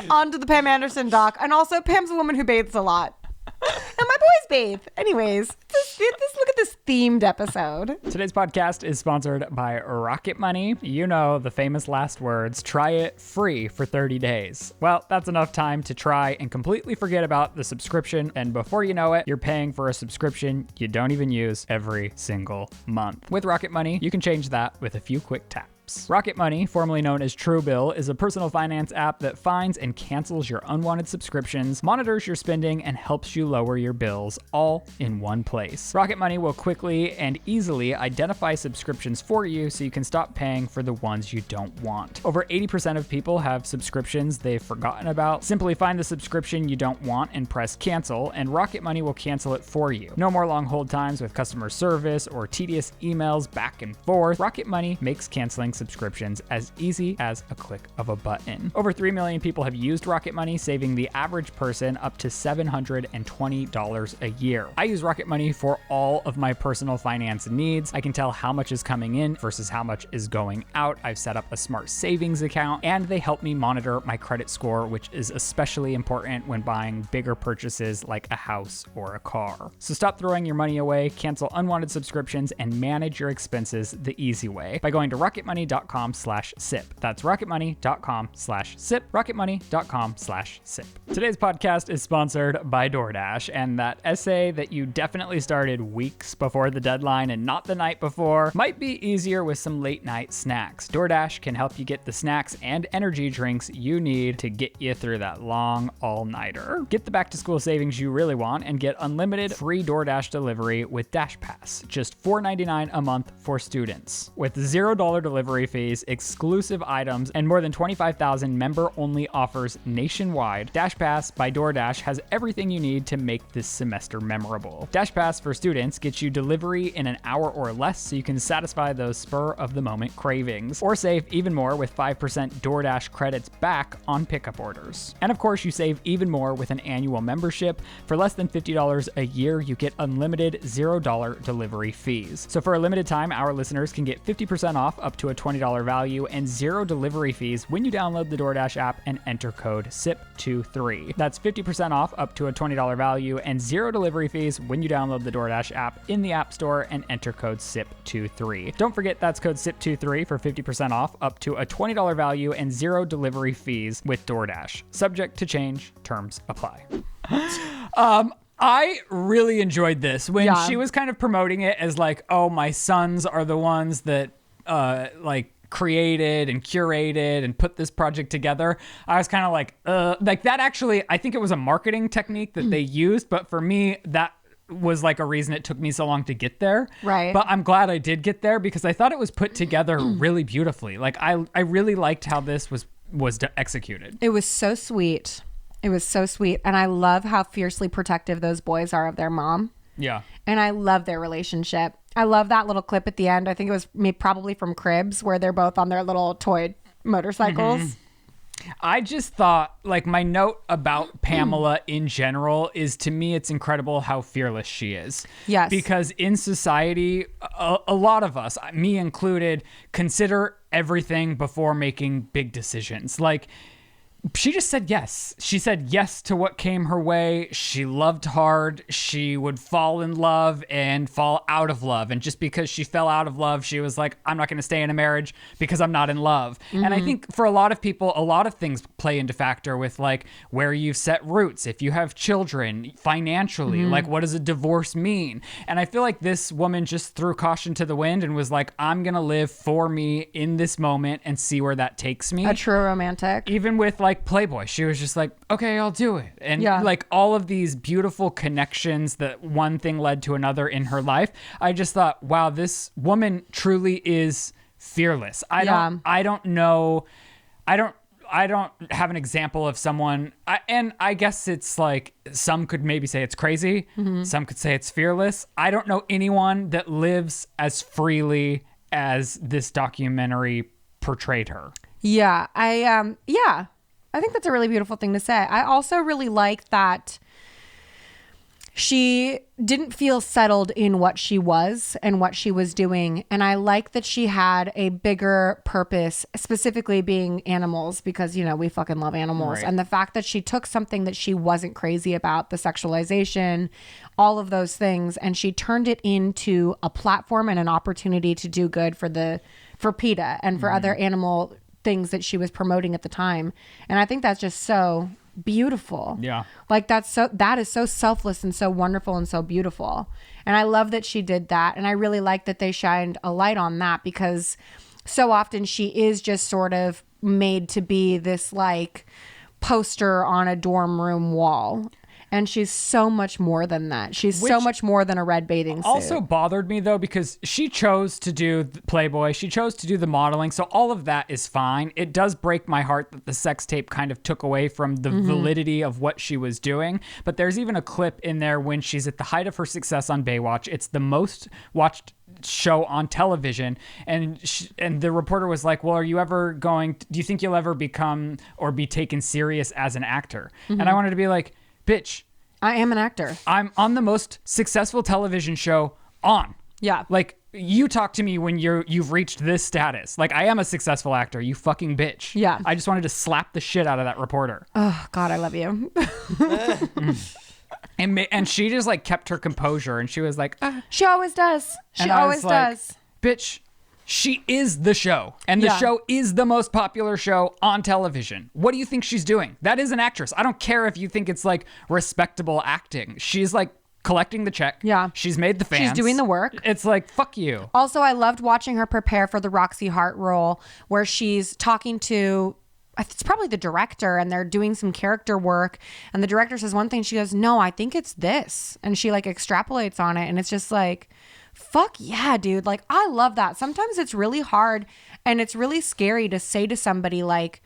On to the Pam Anderson doc. And also, Pam's a woman who bathes a lot. And my boys bathe. Anyways, look at this themed episode. Today's podcast is sponsored by Rocket Money. You know the famous last words, try it free for 30 days. Well, that's enough time to try and completely forget about the subscription. And before you know it, you're paying for a subscription you don't even use every single month. With Rocket Money, you can change that with a few quick taps. Rocket Money, formerly known as Truebill, is a personal finance app that finds and cancels your unwanted subscriptions, monitors your spending, and helps you lower your bills all in one place. Rocket Money will quickly and easily identify subscriptions for you so you can stop paying for the ones you don't want. Over 80% of people have subscriptions they've forgotten about. Simply find the subscription you don't want and press cancel, and Rocket Money will cancel it for you. No more long hold times with customer service or tedious emails back and forth. Rocket Money makes canceling subscriptions as easy as a click of a button. Over 3 million people have used Rocket Money, saving the average person up to $720 a year. I use Rocket Money for all of my personal finance needs. I can tell how much is coming in versus how much is going out. I've set up a smart savings account, and they help me monitor my credit score, which is especially important when buying bigger purchases like a house or a car. So stop throwing your money away, cancel unwanted subscriptions, and manage your expenses the easy way by going to rocketmoney.com/sip. That's rocketmoney.com/sip, rocketmoney.com/sip. Today's podcast is sponsored by DoorDash, and that essay that you definitely started weeks before the deadline and not the night before might be easier with some late night snacks. DoorDash can help you get the snacks and energy drinks you need to get you through that long all-nighter. Get the back to school savings you really want and get unlimited free DoorDash delivery with Dash Pass, just $4.99 a month for students. With $0 delivery fees, exclusive items, and more than 25,000 member-only offers nationwide, Dash Pass by DoorDash has everything you need to make this semester memorable. Dash Pass for students gets you delivery in an hour or less so you can satisfy those spur-of-the-moment cravings, or save even more with 5% DoorDash credits back on pickup orders. And of course, you save even more with an annual membership. For less than $50 a year, you get unlimited $0 delivery fees. So for a limited time, our listeners can get 50% off up to a $20 value and $0 delivery fees when you download the DoorDash app and enter code SIP23. That's 50% off up to a $20 value and $0 delivery fees when you download the DoorDash app in the App Store and enter code SIP23. Don't forget that's code SIP23 for 50% off up to a $20 value and $0 delivery fees with DoorDash. Subject to change, terms apply. I really enjoyed this when she was kind of promoting it as like, oh, my sons are the ones that created and curated and put this project together. I was kind of like that actually, I think it was a marketing technique that they used, but for me, that was like a reason it took me so long to get there. Right. But I'm glad I did get there because I thought it was put together really beautifully. Like I really liked how this was executed. It was so sweet. It was so sweet. And I love how fiercely protective those boys are of their mom. Yeah. And I love their relationship. I love that little clip at the end. I think it was probably from Cribs where they're both on their little toy motorcycles. Mm-hmm. I just thought, like, my note about Pamela in general is, to me, it's incredible how fearless she is. Yes. Because in society, a lot of us, me included, consider everything before making big decisions. Like, she just said yes. She said yes to what came her way. She loved hard. She would fall in love and fall out of love. And just because she fell out of love, she was like, I'm not going to stay in a marriage because I'm not in love. Mm-hmm. And I think for a lot of people, a lot of things play into factor with like where you've set roots. If you have children, financially, mm-hmm. like what does a divorce mean? And I feel like this woman just threw caution to the wind and was like, I'm going to live for me in this moment and see where that takes me. A true romantic. Even with like Playboy, she was just like, okay, I'll do it. And like all of these beautiful connections that one thing led to another in her life. I just thought, wow, this woman truly is fearless. I don't know. I don't have an example of someone, and I guess it's like, some could maybe say it's crazy. Mm-hmm. Some could say it's fearless. I don't know anyone that lives as freely as this documentary portrayed her. Yeah. I think that's a really beautiful thing to say. I also really like that she didn't feel settled in what she was and what she was doing. And I like that she had a bigger purpose, specifically being animals, because, you know, we fucking love animals. Right. And the fact that she took something that she wasn't crazy about, the sexualization, all of those things, and she turned it into a platform and an opportunity to do good for PETA and for other animal things that she was promoting at the time. And I think that's just so beautiful. Yeah. Like that is so selfless and so wonderful and so beautiful. And I love that she did that. And I really like that they shined a light on that, because so often she is just sort of made to be this like poster on a dorm room wall. And she's so much more than that. She's so much more than a red bathing suit. Also bothered me, though, because she chose to do Playboy. She chose to do the modeling. So all of that is fine. It does break my heart that the sex tape kind of took away from the validity of what she was doing. But there's even a clip in there when she's at the height of her success on Baywatch. It's the most watched show on television. And the reporter was like, well, do you think you'll ever become or be taken serious as an actor? And I wanted to be like, bitch, I am an actor. I'm on the most successful television show on. Yeah. Like, you talk to me when you've reached this status. Like, I am a successful actor, you fucking bitch. Yeah. I just wanted to slap the shit out of that reporter. Oh, God, I love you. And she just like kept her composure, and she was like, She always does. She always does. Bitch, she is the show, and the show is the most popular show on television. What do you think she's doing? That is an actress. I don't care if you think it's like respectable acting. She's like collecting the check. Yeah. She's made the fans. She's doing the work. It's like, fuck you. Also, I loved watching her prepare for the Roxy Hart role, where she's talking to, it's probably the director, and they're doing some character work, and the director says one thing, she goes, no, I think it's this, and she like extrapolates on it, and it's just like, fuck yeah, dude. Like, I love that. Sometimes it's really hard and it's really scary to say to somebody like,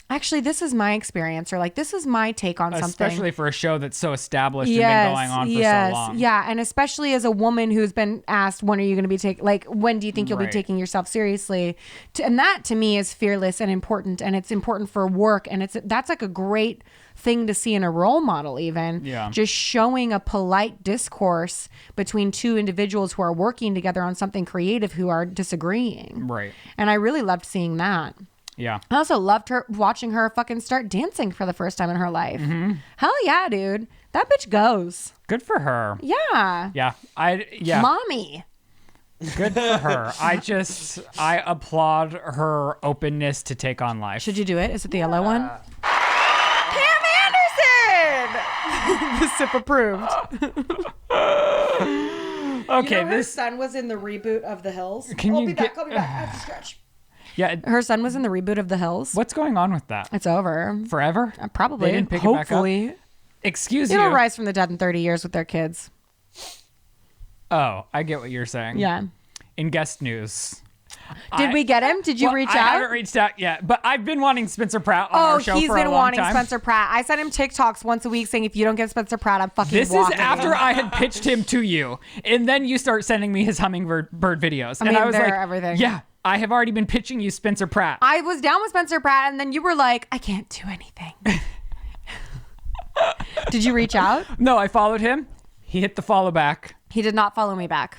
actually, this is my experience, or like, this is my take on something. Especially for a show that's so established and been going on for so long. Yeah. And especially as a woman who's been asked, when are you going to be taking, like, when do you think you'll be taking yourself seriously? And that to me is fearless and important. And it's important for work. And that's like a great thing to see in a role model, even. Yeah. Just showing a polite discourse between two individuals who are working together on something creative who are disagreeing. Right. And I really loved seeing that. Yeah. I also loved watching her fucking start dancing for the first time in her life. Mm-hmm. Hell yeah, dude. That bitch goes. Good for her. Yeah. Yeah. Mommy. Good for her. I applaud her openness to take on life. Should you do it? Is it the yellow one? Pam Anderson! The sip approved. Okay, her son was in the reboot of The Hills. I'll be back. I have to stretch. Yeah. Her son was in the reboot of The Hills. What's going on with that? It's over. Forever? Probably. They didn't pick Hopefully. it back up? Excuse you. It'll rise from the dead in 30 years with their kids. Oh, I get what you're saying. Yeah. In guest news. Did we get him? Did you reach out? I haven't reached out yet, but I've been wanting Spencer Pratt on our show for a long time. Oh, he's been wanting Spencer Pratt. I sent him TikToks once a week saying, if you don't get Spencer Pratt, I'm fucking This walking. is after I had pitched him to you, and then you start sending me his hummingbird videos. I was like, everything. Yeah, I have already been pitching you Spencer Pratt. I was down with Spencer Pratt, and then you were like, I can't do anything. Did you reach out? No, I followed him. He hit the follow back. He did not follow me back.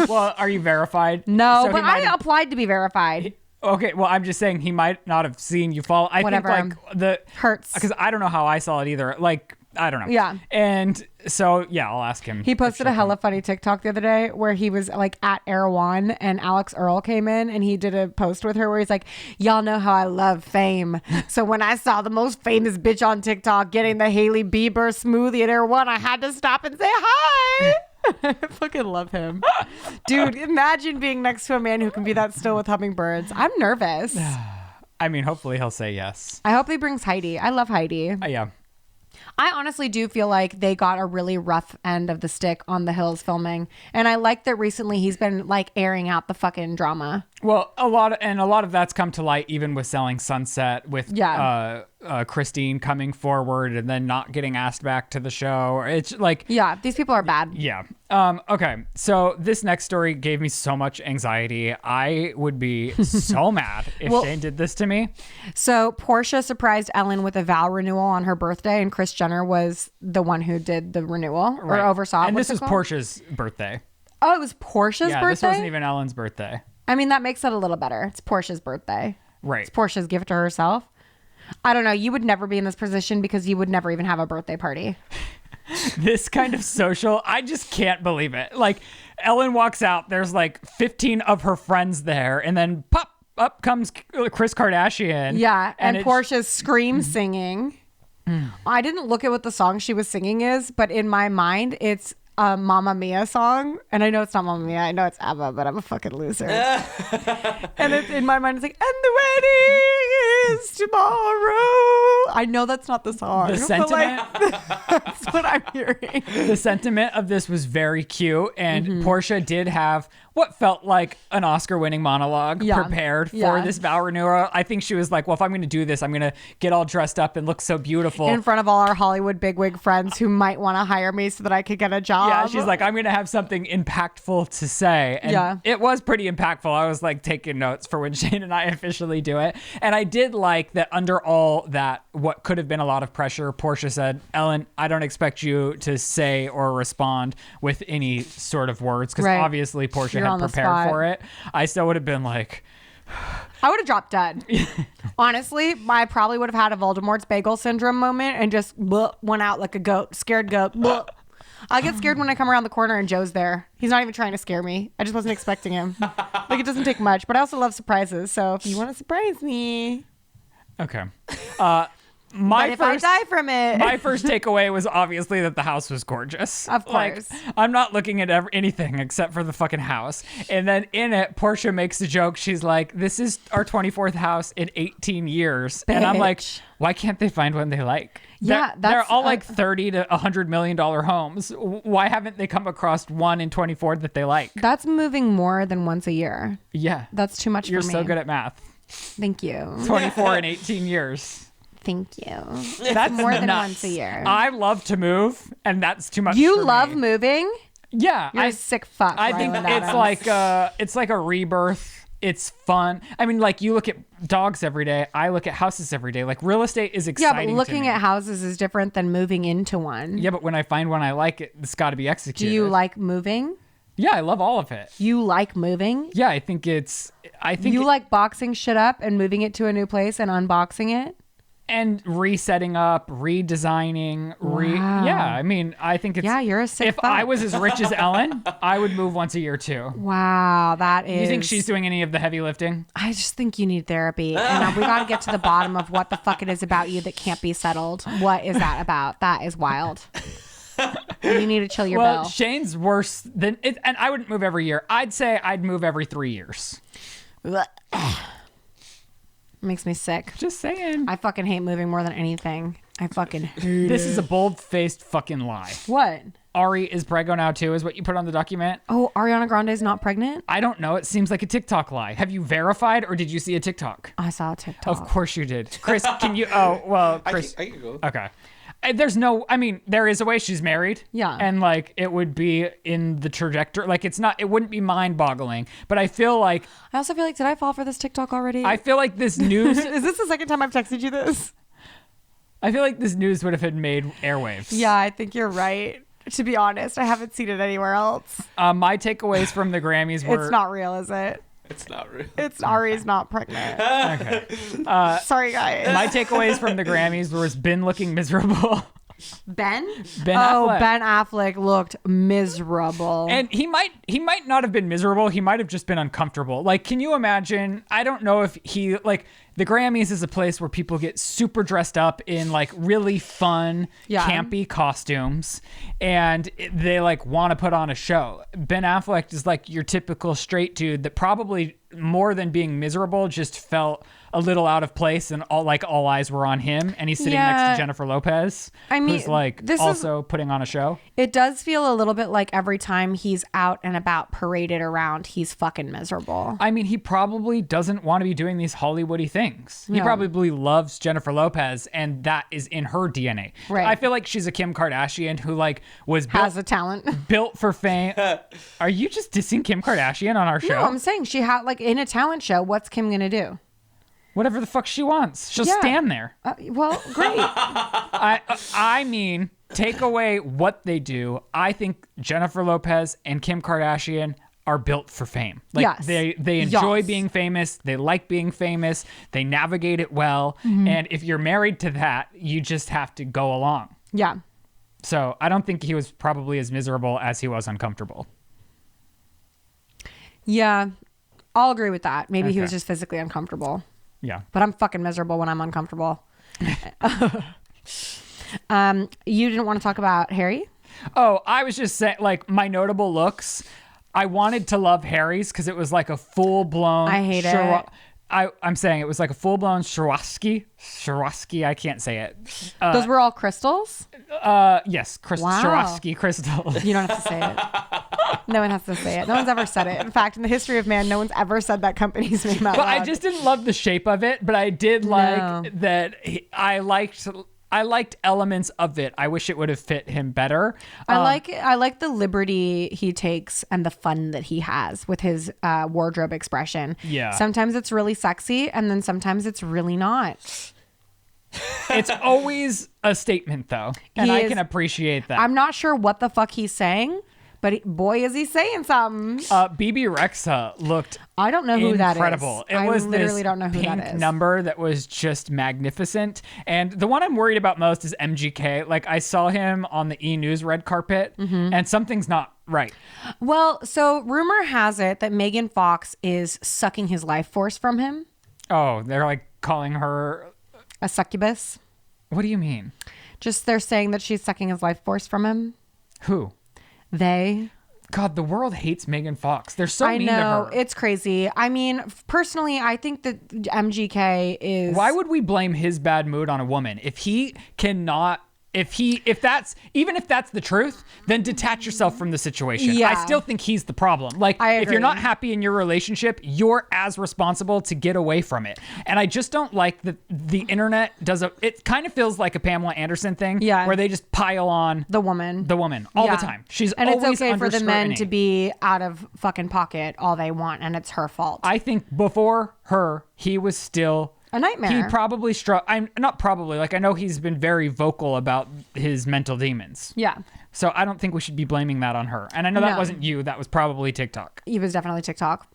Well, are you verified? No, So but I applied to be verified. Okay, well, I'm just saying he might not have seen you follow. I Whatever. think like the Hurts. because I don't know how I saw it either. Like, I don't know. Yeah. And so yeah, I'll ask him. He posted a hella funny TikTok the other day where he was like at Air One and Alex Earl came in and he did a post with her where he's like, y'all know how I love fame. So when I saw the most famous bitch on TikTok getting the Hailey Bieber smoothie at Air One, I had to stop and say hi. I fucking love him. Dude, imagine being next to a man who can be that still with hummingbirds. I'm nervous. I mean, hopefully he'll say yes. I hope he brings Heidi. I love Heidi. Yeah. I honestly do feel like they got a really rough end of the stick on The Hills filming. And I like that recently he's been like airing out the fucking drama. Well, a lot of that's come to light even with Selling Sunset, with Christine coming forward and then not getting asked back to the show. It's like, yeah, these people are bad. Yeah. Okay. So this next story gave me so much anxiety. I would be so mad if Shane did this to me. So Portia surprised Ellen with a vow renewal on her birthday, and Kris Jenner was the one who did the renewal or oversaw it. And What's this it was called? Portia's birthday. Oh, it was Portia's birthday? This wasn't even Ellen's birthday. I mean, that makes it a little better. It's Portia's birthday. Right. It's Portia's gift to herself. I don't know. You would never be in this position because you would never even have a birthday party. This kind of social, I just can't believe it. Like, Ellen walks out, there's like 15 of her friends there, and then pop, up comes Kris Kardashian. Yeah, and Portia's scream singing. I didn't look at what the song she was singing is, but in my mind, it's a Mamma Mia song. And I know it's not Mamma Mia. I know it's ABBA, but I'm a fucking loser. And it's, in my mind, it's like, and the wedding is tomorrow. I know that's not the song. The sentiment. That's what I'm hearing. The sentiment of this was very cute. And Portia did have what felt like an Oscar-winning monologue prepared for this vow renewal. I think she was like, well, if I'm going to do this, I'm going to get all dressed up and look so beautiful. In front of all our Hollywood bigwig friends who might want to hire me so that I could get a job. Yeah, she's like, I'm going to have something impactful to say. And it was pretty impactful. I was like taking notes for when Shane and I officially do it. And I did like that under all that, what could have been a lot of pressure, Portia said, Ellen, I don't expect you to say or respond with any sort of words. Because obviously Portia had prepared for it. I still would have been like... I would have dropped dead. Honestly, I probably would have had a Voldemort's bagel syndrome moment and just went out like a goat, scared goat. I get scared when I come around the corner and Joe's there. He's not even trying to scare me. I just wasn't expecting him. Like, it doesn't take much, but I also love surprises. So if you want to surprise me. Okay. If I die from it. My first takeaway was obviously that the house was gorgeous. Of course. Like, I'm not looking at anything except for the fucking house. And then in it, Portia makes a joke. She's like, this is our 24th house in 18 years. Bitch. And I'm like, why can't they find one they like? Yeah, they're all like $30 to $100 million homes. Why haven't they come across one in 24 that they like? That's moving more than once a year. Yeah. That's too much for me. You're so good at math. Thank you. 24 in 18 years. Thank you. That's more than nuts. once a year. I love to move, and that's too much. You for love me. moving? Yeah, You're a sick fuck. I think Ryland it's like a rebirth. It's fun. I mean, like you look at dogs every day. I look at houses every day. Like real estate is exciting. Yeah, but looking at houses is different than moving into one. Yeah, but when I find one I like, it's got to be executed. Do you like moving? Yeah, I love all of it. You like moving? Yeah, I think you like boxing shit up and moving it to a new place and unboxing it. And resetting up, redesigning, Wow. Yeah, I mean, I think it's... Yeah, you're a sick If fuck. I was as rich as Ellen, I would move once a year too. Wow, that is... You think she's doing any of the heavy lifting? I just think you need therapy. And we got to get to the bottom of what the fuck it is about you that can't be settled. What is that about? That is wild. You need to chill your Well, bell. Shane's worse than... And I wouldn't move every year. I'd say I'd move every 3 years. Makes me sick. Just saying. I fucking hate moving more than anything. I fucking hate This is a bold-faced fucking lie. What? Ari is preggo now too, is what you put on the document. Oh, Ariana Grande's not pregnant? I don't know. It seems like a TikTok lie. Have you verified or did you see a TikTok? I saw a TikTok. Of course you did. Chris, can you... Oh, well, Chris... I can go. Okay. There's no... I mean, there is a way she's married. Yeah. And, like, it would be in the trajectory. Like, it's not... It wouldn't be mind-boggling. But I feel like... I also feel like, did I fall for this TikTok already? I feel like this news... Is this the second time I've texted you this? I feel like this news would have made airwaves. Yeah, I think you're right. To be honest, I haven't seen it anywhere else. My takeaways from the Grammys were... It's not real, is it? It's not real. It's Ari's not pregnant. Okay. Sorry, guys. My takeaways from the Grammys was Ben looking miserable. Ben Affleck. Ben Affleck looked miserable. And he might not have been miserable. He might have just been uncomfortable. Like, can you imagine? I don't know if he, like, the Grammys is a place where people get super dressed up in like really fun, campy costumes, and they like want to put on a show. Ben Affleck is like your typical straight dude that probably more than being miserable just felt a little out of place, and all eyes were on him, and he's sitting next to Jennifer Lopez, I mean, who's like also putting on a show. It does feel a little bit like every time he's out and about paraded around, he's fucking miserable. I mean, he probably doesn't want to be doing these Hollywoody things. He Yeah. probably loves Jennifer Lopez, and that is in her DNA. Right. I feel like she's a Kim Kardashian who like Has a talent. built for fame. Are you just dissing Kim Kardashian on our show? No, I'm saying she had like in a talent show. What's Kim gonna do? Whatever the fuck she wants. She'll Yeah. stand there. Well, great. I mean, take away what they do. I think Jennifer Lopez and Kim Kardashian are built for fame. Like Yes. they enjoy Yes. being famous. They like being famous. They navigate it well. And if you're married to that, you just have to go along. Yeah. So I don't think he was probably as miserable as he was uncomfortable. Yeah. I'll agree with that. Maybe he was Okay. just physically uncomfortable. Yeah. But I'm fucking miserable when I'm uncomfortable. You didn't want to talk about Harry? Oh, I was just saying, like, my notable looks. I wanted to love Harry's because it was like a full-blown... I hate it. I'm saying it was like a full-blown Swarovski. I can't say it. Those were all crystals? Yes, Wow. Swarovski crystal. You don't have to say it. No one has to say it. No one's ever said it. In fact, in the history of man, no one's ever said that company's name out But loud. I just didn't love the shape of it. But I did like that. I liked I liked elements of it. I wish it would have fit him better. I like the liberty he takes and the fun that he has with his wardrobe expression. Yeah. Sometimes it's really sexy, and then sometimes it's really not. It's always a statement, though, and I can appreciate that. I'm not sure what the fuck he's saying, but boy, is he saying something. BB Rexa looked I don't know who incredible. that is. It was literally this don't know who pink that is. number that was just magnificent. And the one I'm worried about most is MGK. Like, I saw him on the E! News red carpet, and something's not right. Well, so rumor has it that Megan Fox is sucking his life force from him. Oh, they're like calling her... A succubus. What do you mean? Just they're saying that she's sucking his life force from him. Who? They. God, the world hates Megan Fox. They're so mean to I know. her. It's crazy. I mean, personally, I think that MGK is... Why would we blame his bad mood on a woman? If he cannot... If that's the truth, then detach yourself from the situation. Yeah. I still think he's the problem. Like, I if agree. you're not happy in your relationship, you're as responsible to get away from it. And I just don't like that the internet it kind of feels like a Pamela Anderson thing, where they just pile on the woman all the time. She's and always it's okay under for the men scrutiny. to be out of fucking pocket all they want, and it's her fault. I think before her, he was still a nightmare. He probably I'm not probably, like, I know he's been very vocal about his mental demons. Yeah. So I don't think we should be blaming that on her. And I know that wasn't you. That was probably TikTok. He was definitely TikTok.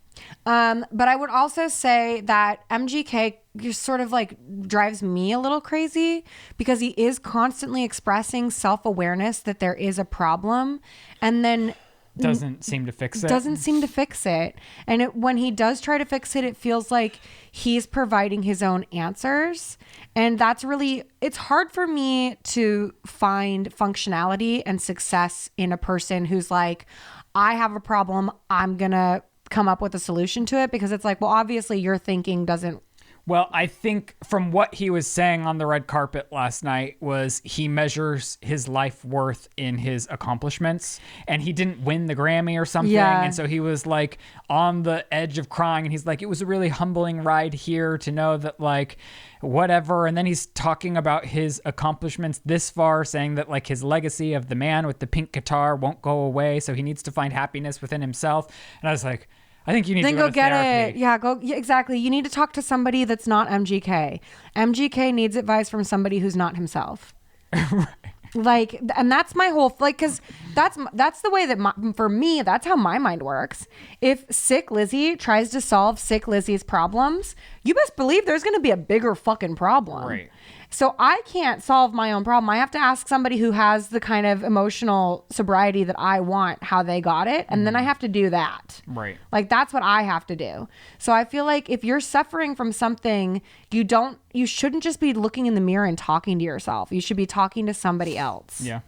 But I would also say that MGK just sort of like drives me a little crazy because he is constantly expressing self-awareness that there is a problem, and then doesn't seem to fix it. And when he does try to fix it, it feels like he's providing his own answers. And that's really, it's hard for me to find functionality and success in a person who's like, I have a problem, I'm going to come up with a solution to it, because it's like, well, obviously your thinking doesn't. Well, I think from what he was saying on the red carpet last night was he measures his life worth in his accomplishments, and he didn't win the Grammy or something. Yeah. And so he was like on the edge of crying, and he's like, it was a really humbling ride here to know that, like, whatever. And then he's talking about his accomplishments this far, saying that, like, his legacy of the man with the pink guitar won't go away. So he needs to find happiness within himself. And I was like, I think you need to go to get therapy. it. Yeah, exactly. You need to talk to somebody that's not MGK. MGK needs advice from somebody who's not himself. Right. Like, and that's my whole, like, because that's the way that for me, that's how my mind works. If sick Lizzie tries to solve sick Lizzie's problems, you best believe there's going to be a bigger fucking problem. Right. So I can't solve my own problem. I have to ask somebody who has the kind of emotional sobriety that I want, how they got it. And then I have to do that. Right. Like, that's what I have to do. So I feel like if you're suffering from something, you shouldn't just be looking in the mirror and talking to yourself. You should be talking to somebody else. Yeah.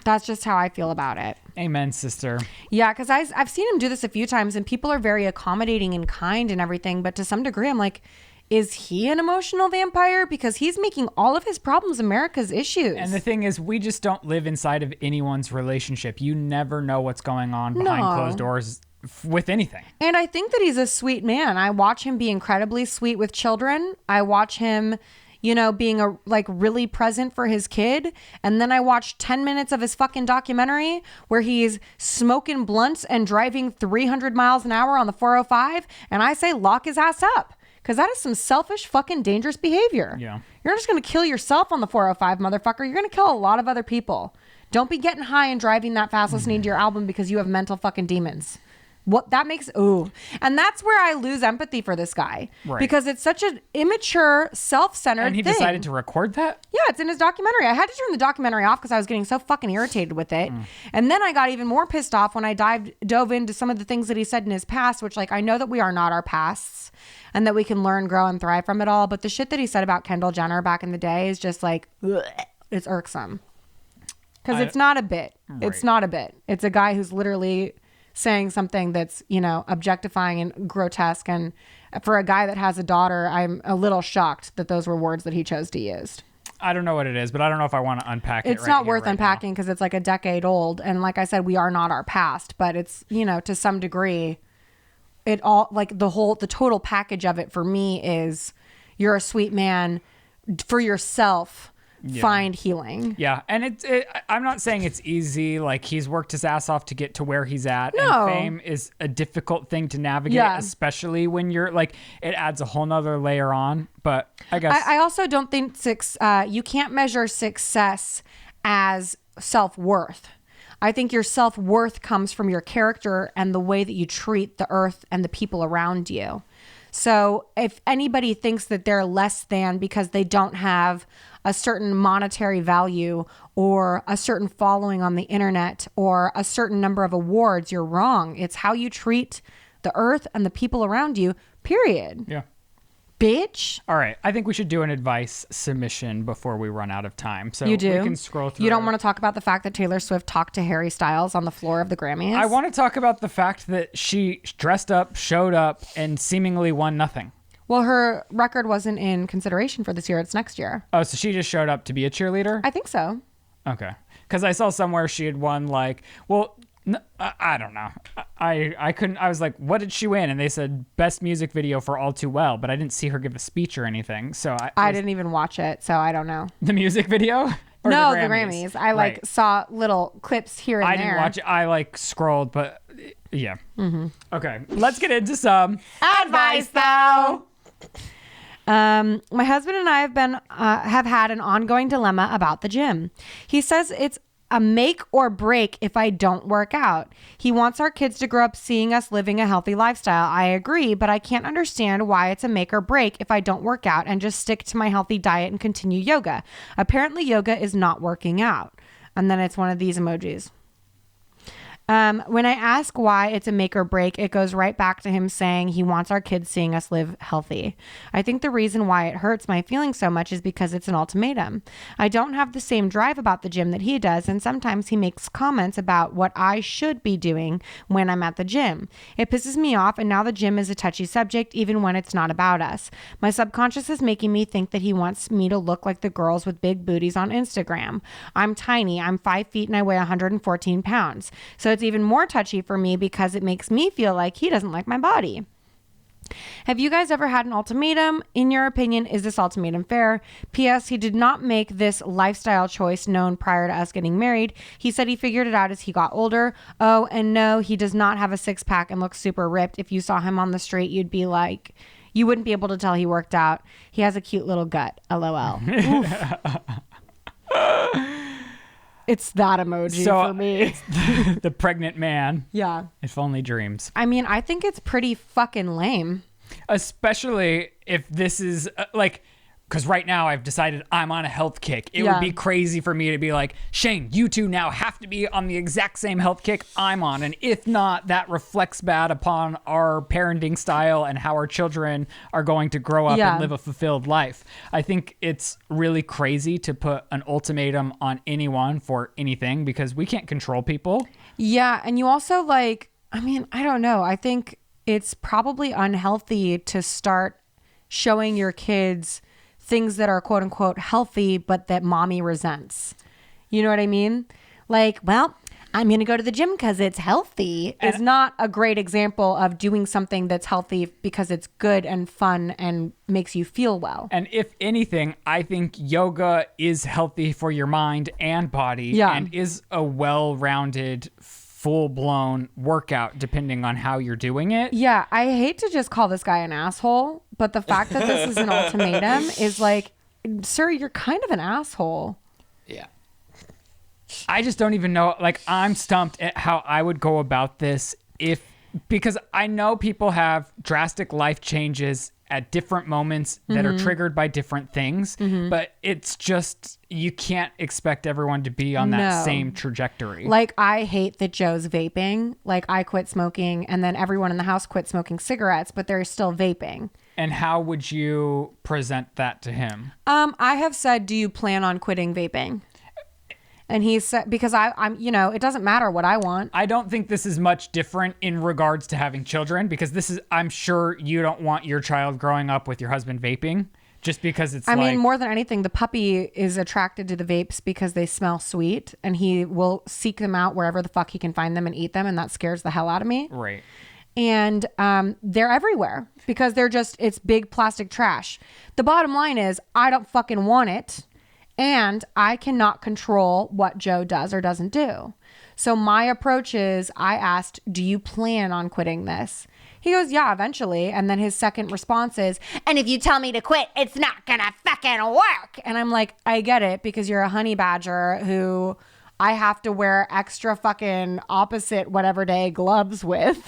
That's just how I feel about it. Amen, sister. Yeah, because I've seen him do this a few times, and people are very accommodating and kind and everything. But to some degree, I'm like, is he an emotional vampire? Because he's making all of his problems America's issues. And the thing is, we just don't live inside of anyone's relationship. You never know what's going on behind closed doors with anything. And I think that he's a sweet man. I watch him be incredibly sweet with children. I watch him, being really present for his kid. And then I watched 10 minutes of his fucking documentary where he's smoking blunts and driving 300 miles an hour on the 405. And I say, lock his ass up. Because that is some selfish, fucking dangerous behavior. Yeah. You're not just going to kill yourself on the 405, motherfucker. You're going to kill a lot of other people. Don't be getting high and driving that fast listening to your album because you have mental fucking demons. What that makes, and that's where I lose empathy for this guy. Right. Because it's such an immature, self-centered And he thing. decided to record that? Yeah, it's in his documentary. I had to turn the documentary off because I was getting so fucking irritated with it. And then I got even more pissed off when I dove into some of the things that he said in his past, which, like, I know that we are not our pasts and that we can learn, grow, and thrive from it all. But the shit that he said about Kendall Jenner back in the day is just like, ugh, it's irksome. Because it's not a bit. Right. It's not a bit. It's a guy who's literally saying something that's, objectifying and grotesque. And for a guy that has a daughter, I'm a little shocked that those were words that he chose to use. I don't know what it is, but I don't know if I want to unpack it. It's right not here, worth right unpacking because it's like a decade old. And like I said, we are not our past, but it's, to some degree, it all, like, the total package of it for me is you're a sweet man for yourself, find healing. Yeah, and I'm not saying it's easy. Like, he's worked his ass off to get to where he's at. No. And fame is a difficult thing to navigate, Yeah. especially when you're like, it adds a whole nother layer on. But I guess I also don't think you can't measure success as self-worth. I think your self-worth comes from your character and the way that you treat the earth and the people around you. So if anybody thinks that they're less than because they don't have a certain monetary value or a certain following on the internet or a certain number of awards, you're wrong. It's how you treat the earth and the people around you, period. Yeah. Bitch. All right. I think we should do an advice submission before we run out of time. So You do? we can scroll through. You don't want to talk about the fact that Taylor Swift talked to Harry Styles on the floor of the Grammys? I want to talk about the fact that she dressed up, showed up, and seemingly won nothing. Well, her record wasn't in consideration for this year. It's next year. Oh, so she just showed up to be a cheerleader? I think so. Okay. Because I saw somewhere she had won, like, well, I don't know. I couldn't, I was like, what did she win? And they said best music video for All Too Well, but I didn't see her give a speech or anything. So I didn't even watch it, so I don't know. The music video? Or No, the the Grammys. I Right. saw little clips here and I there. didn't watch it. I scrolled, but yeah. Mm-hmm. Okay. Let's get into some Advice, though. My husband and I have had an ongoing dilemma about the gym. He says it's a make or break if I don't work out. He wants our kids to grow up seeing us living a healthy lifestyle. I agree, but I can't understand why it's a make or break if I don't work out and just stick to my healthy diet and continue yoga. Apparently yoga is not working out. And then it's one of these emojis. When I ask why it's a make or break, it goes right back to him saying he wants our kids seeing us live healthy. I think the reason why it hurts my feelings so much is because it's an ultimatum. I don't have the same drive about the gym that he does, and sometimes he makes comments about what I should be doing when I'm at the gym. It pisses me off, and now the gym is a touchy subject even when it's not about us. My subconscious is making me think that he wants me to look like the girls with big booties on Instagram. I'm tiny. I'm 5 feet and I weigh 114 pounds. So it's even more touchy for me because it makes me feel like he doesn't like my body. Have you guys ever had an ultimatum? In your opinion, is this ultimatum fair? P.S. He did not make this lifestyle choice known prior to us getting married. He said he figured it out as he got older. Oh, and no, he does not have a six-pack and looks super ripped. If you saw him on the street, you wouldn't be able to tell he worked out. He has a cute little gut. LOL. It's that emoji for me. The pregnant man. Yeah. If only dreams. I mean, I think it's pretty fucking lame. Especially if this is because right now I've decided I'm on a health kick. It would be crazy for me to be like, Shane, you two now have to be on the exact same health kick I'm on. And if not, that reflects bad upon our parenting style and how our children are going to grow up and live a fulfilled life. I think it's really crazy to put an ultimatum on anyone for anything because we can't control people. Yeah. And you also I don't know. I think it's probably unhealthy to start showing your kids things that are quote unquote healthy, but that mommy resents. You know what I mean? Well, I'm going to go to the gym because it's healthy is not a great example of doing something that's healthy because it's good and fun and makes you feel well. And if anything, I think yoga is healthy for your mind and body and is a well-rounded, full-blown workout depending on how you're doing it. Yeah, I hate to just call this guy an asshole, but the fact that this is an ultimatum is sir, you're kind of an asshole. Yeah. I just don't even know. I'm stumped at how I would go about this because I know people have drastic life changes at different moments that are triggered by different things, but it's just, you can't expect everyone to be on that same trajectory. I hate that Joe's vaping. I quit smoking and then everyone in the house quit smoking cigarettes, but they're still vaping. And how would you present that to him? I have said, do you plan on quitting vaping? And he said, because I'm, it doesn't matter what I want. I don't think this is much different in regards to having children because I'm sure you don't want your child growing up with your husband vaping just because it's I mean, more than anything, the puppy is attracted to the vapes because they smell sweet and he will seek them out wherever the fuck he can find them and eat them. And that scares the hell out of me. Right. And they're everywhere because it's big plastic trash. The bottom line is I don't fucking want it. And I cannot control what Joe does or doesn't do. So my approach is, I asked, do you plan on quitting this? He goes, yeah, eventually. And then his second response is, and if you tell me to quit, it's not gonna fucking work. And I'm like, I get it, because you're a honey badger who I have to wear extra fucking opposite whatever day gloves with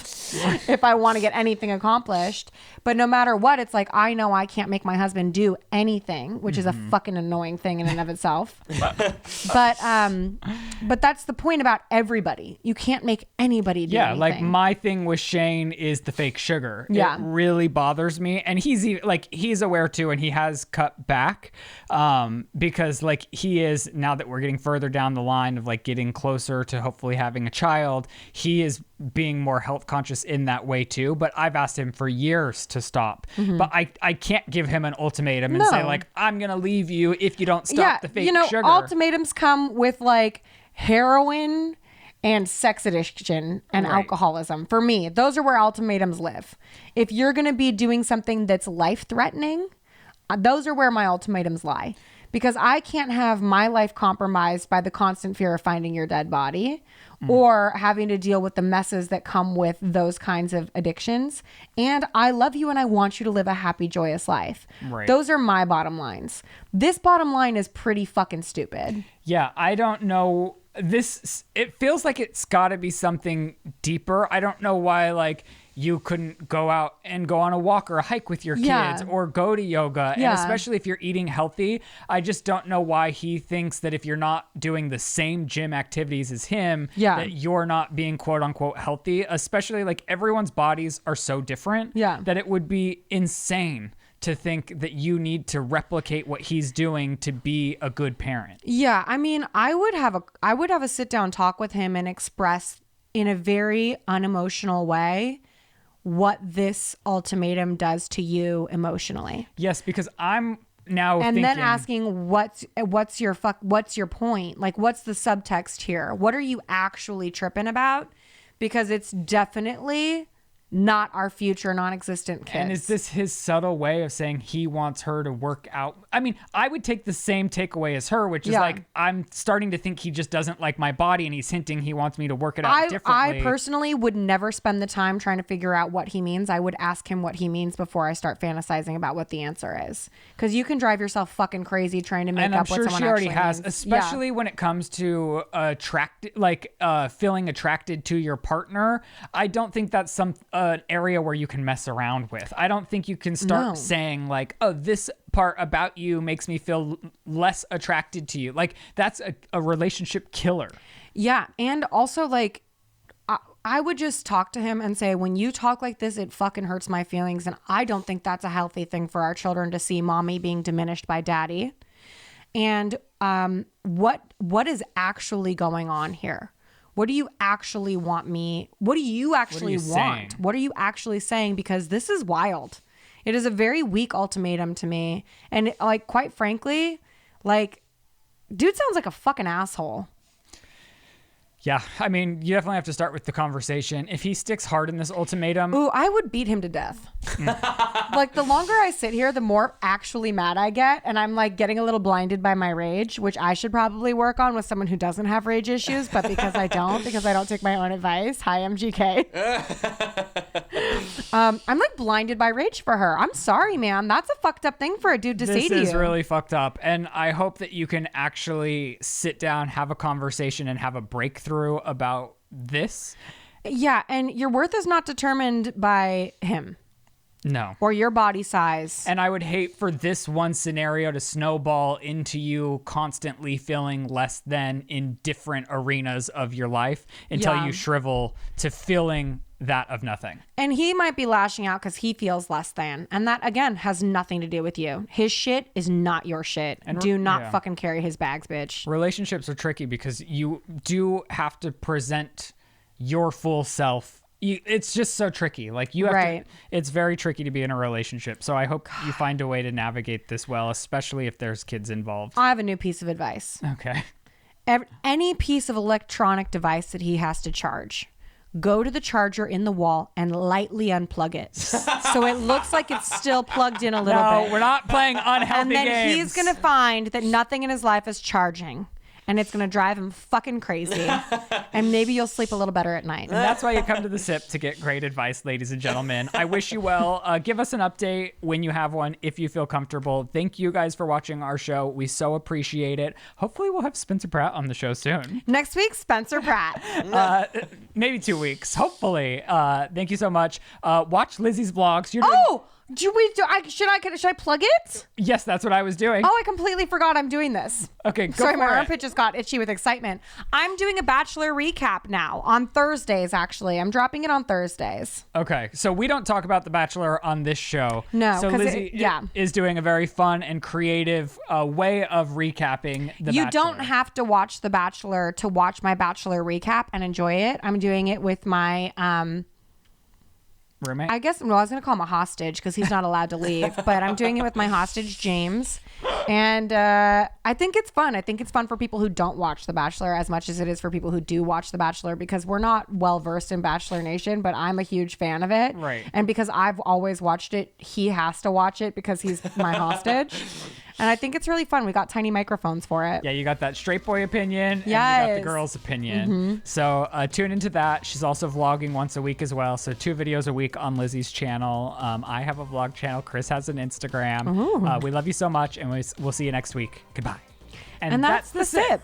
if I want to get anything accomplished. But no matter what, it's like, I know I can't make my husband do anything, which is a fucking annoying thing in and of itself. But that's the point about everybody. You can't make anybody do anything. Like my thing with Shane is the fake sugar. Yeah. It really bothers me. And he's aware too, and he has cut back because like he is, now that we're getting further down the line of like getting closer to hopefully having a child, he is being more health conscious in that way too. But I've asked him for years to stop. But I can't give him an ultimatum and say like, I'm going to leave you if you don't stop the fake sugar. Ultimatums come with like heroin and sex addiction and alcoholism. For me, those are where ultimatums live. If you're going to be doing something that's life-threatening, those are where my ultimatums lie. Because I can't have my life compromised by the constant fear of finding your dead body or having to deal with the messes that come with those kinds of addictions. And I love you and I want you to live a happy, joyous life. Right. Those are my bottom lines. This bottom line is pretty fucking stupid. Yeah, I don't know. It feels like it's got to be something deeper. I don't know why, like, you couldn't go out and go on a walk or a hike with your kids or go to yoga. And especially if you're eating healthy, I just don't know why he thinks that if you're not doing the same gym activities as him, that you're not being quote unquote healthy, especially like everyone's bodies are so different that it would be insane to think that you need to replicate what he's doing to be a good parent. Yeah. I mean, I would have a sit down talk with him and express in a very unemotional way what this ultimatum does to you emotionally. Yes, because I'm now and thinking, then asking what's your point? Like, what's the subtext here? What are you actually tripping about? Because it's definitely not our future non-existent kids. And is this his subtle way of saying he wants her to work out? I mean, I would take the same takeaway as her, which is like, I'm starting to think he just doesn't like my body and he's hinting he wants me to work it out differently. I personally would never spend the time trying to figure out what he means. I would ask him what he means before I start fantasizing about what the answer is. Because you can drive yourself fucking crazy trying to make up what someone actually means. And I'm sure she already has, especially when it comes to feeling attracted to your partner. I don't think that's an area where you can mess around with. I don't think you can start saying like, oh, this part about you makes me feel less attracted to you. Like, that's a relationship killer. Yeah. And also, like, I would just talk to him and say, when you talk like this, it fucking hurts my feelings. And I don't think that's a healthy thing for our children to see mommy being diminished by daddy. And what is actually going on here? What do you actually want me? What do you actually want? Saying? What are you actually saying? Because this is wild. It is a very weak ultimatum to me. And like, quite frankly, like, dude sounds like a fucking asshole. Yeah, I mean, you definitely have to start with the conversation. If he sticks hard in this ultimatum... Ooh, I would beat him to death. Like, the longer I sit here, the more actually mad I get. And I'm, like, getting a little blinded by my rage, which I should probably work on with someone who doesn't have rage issues. But because I don't take my own advice. Hi, MGK. I'm, like, blinded by rage for her. I'm sorry, man. That's a fucked up thing for a dude to say to you. This is really fucked up. And I hope that you can actually sit down, have a conversation, and have a breakthrough about this. Yeah, and your worth is not determined by him. No. Or your body size. And I would hate for this one scenario to snowball into you constantly feeling less than in different arenas of your life until you shrivel to feeling that of nothing. And he might be lashing out because he feels less than. And that, again, has nothing to do with you. His shit is not your shit. And do not fucking carry his bags, bitch. Relationships are tricky because you do have to present your full self. It's just so tricky. Like, you have to, it's very tricky to be in a relationship. So I hope you find a way to navigate this well, especially if there's kids involved. I have a new piece of advice. Okay. Any piece of electronic device that he has to charge, go to the charger in the wall and lightly unplug it. So it looks like it's still plugged in a little bit. No, we're not playing unhealthy And then games. he's going to find that nothing in his life is charging. And it's going to drive him fucking crazy. And maybe you'll sleep a little better at night. And that's why you come to the SIP to get great advice, ladies and gentlemen. I wish you well. Give us an update when you have one, if you feel comfortable. Thank you guys for watching our show. We so appreciate it. Hopefully we'll have Spencer Pratt on the show soon. Next week, Spencer Pratt. Maybe 2 weeks, hopefully. Thank you so much. Watch Lizzie's vlogs. You're doing- Oh! Should I plug it? Yes, that's what I was doing. Oh, I completely forgot I'm doing this. Okay, go Sorry, for my it. armpit just got itchy with excitement. I'm doing a Bachelor recap now on Thursdays, actually. I'm dropping it on Thursdays. Okay, so we don't talk about The Bachelor on this show. No, so 'cause Lizzie is doing a very fun and creative way of recapping The Bachelor. You don't have to watch The Bachelor to watch my Bachelor recap and enjoy it. I'm doing it with my roommate. I guess, well, I was going to call him a hostage because he's not allowed to leave, but I'm doing it with my hostage, James. And I think it's fun. I think it's fun for people who don't watch The Bachelor as much as it is for people who do watch The Bachelor, because we're not well versed in Bachelor Nation, but I'm a huge fan of it. Right. And because I've always watched it, he has to watch it because he's my hostage. And I think it's really fun. We got tiny microphones for it. Yeah, you got that straight boy opinion and you Yes. got the girl's opinion. So tune into that. She's also vlogging once a week as well. So 2 videos a week on Lizzie's channel. I have a vlog channel. Chris has an Instagram. We love you so much, and we'll see you next week. Goodbye. And that's the sip.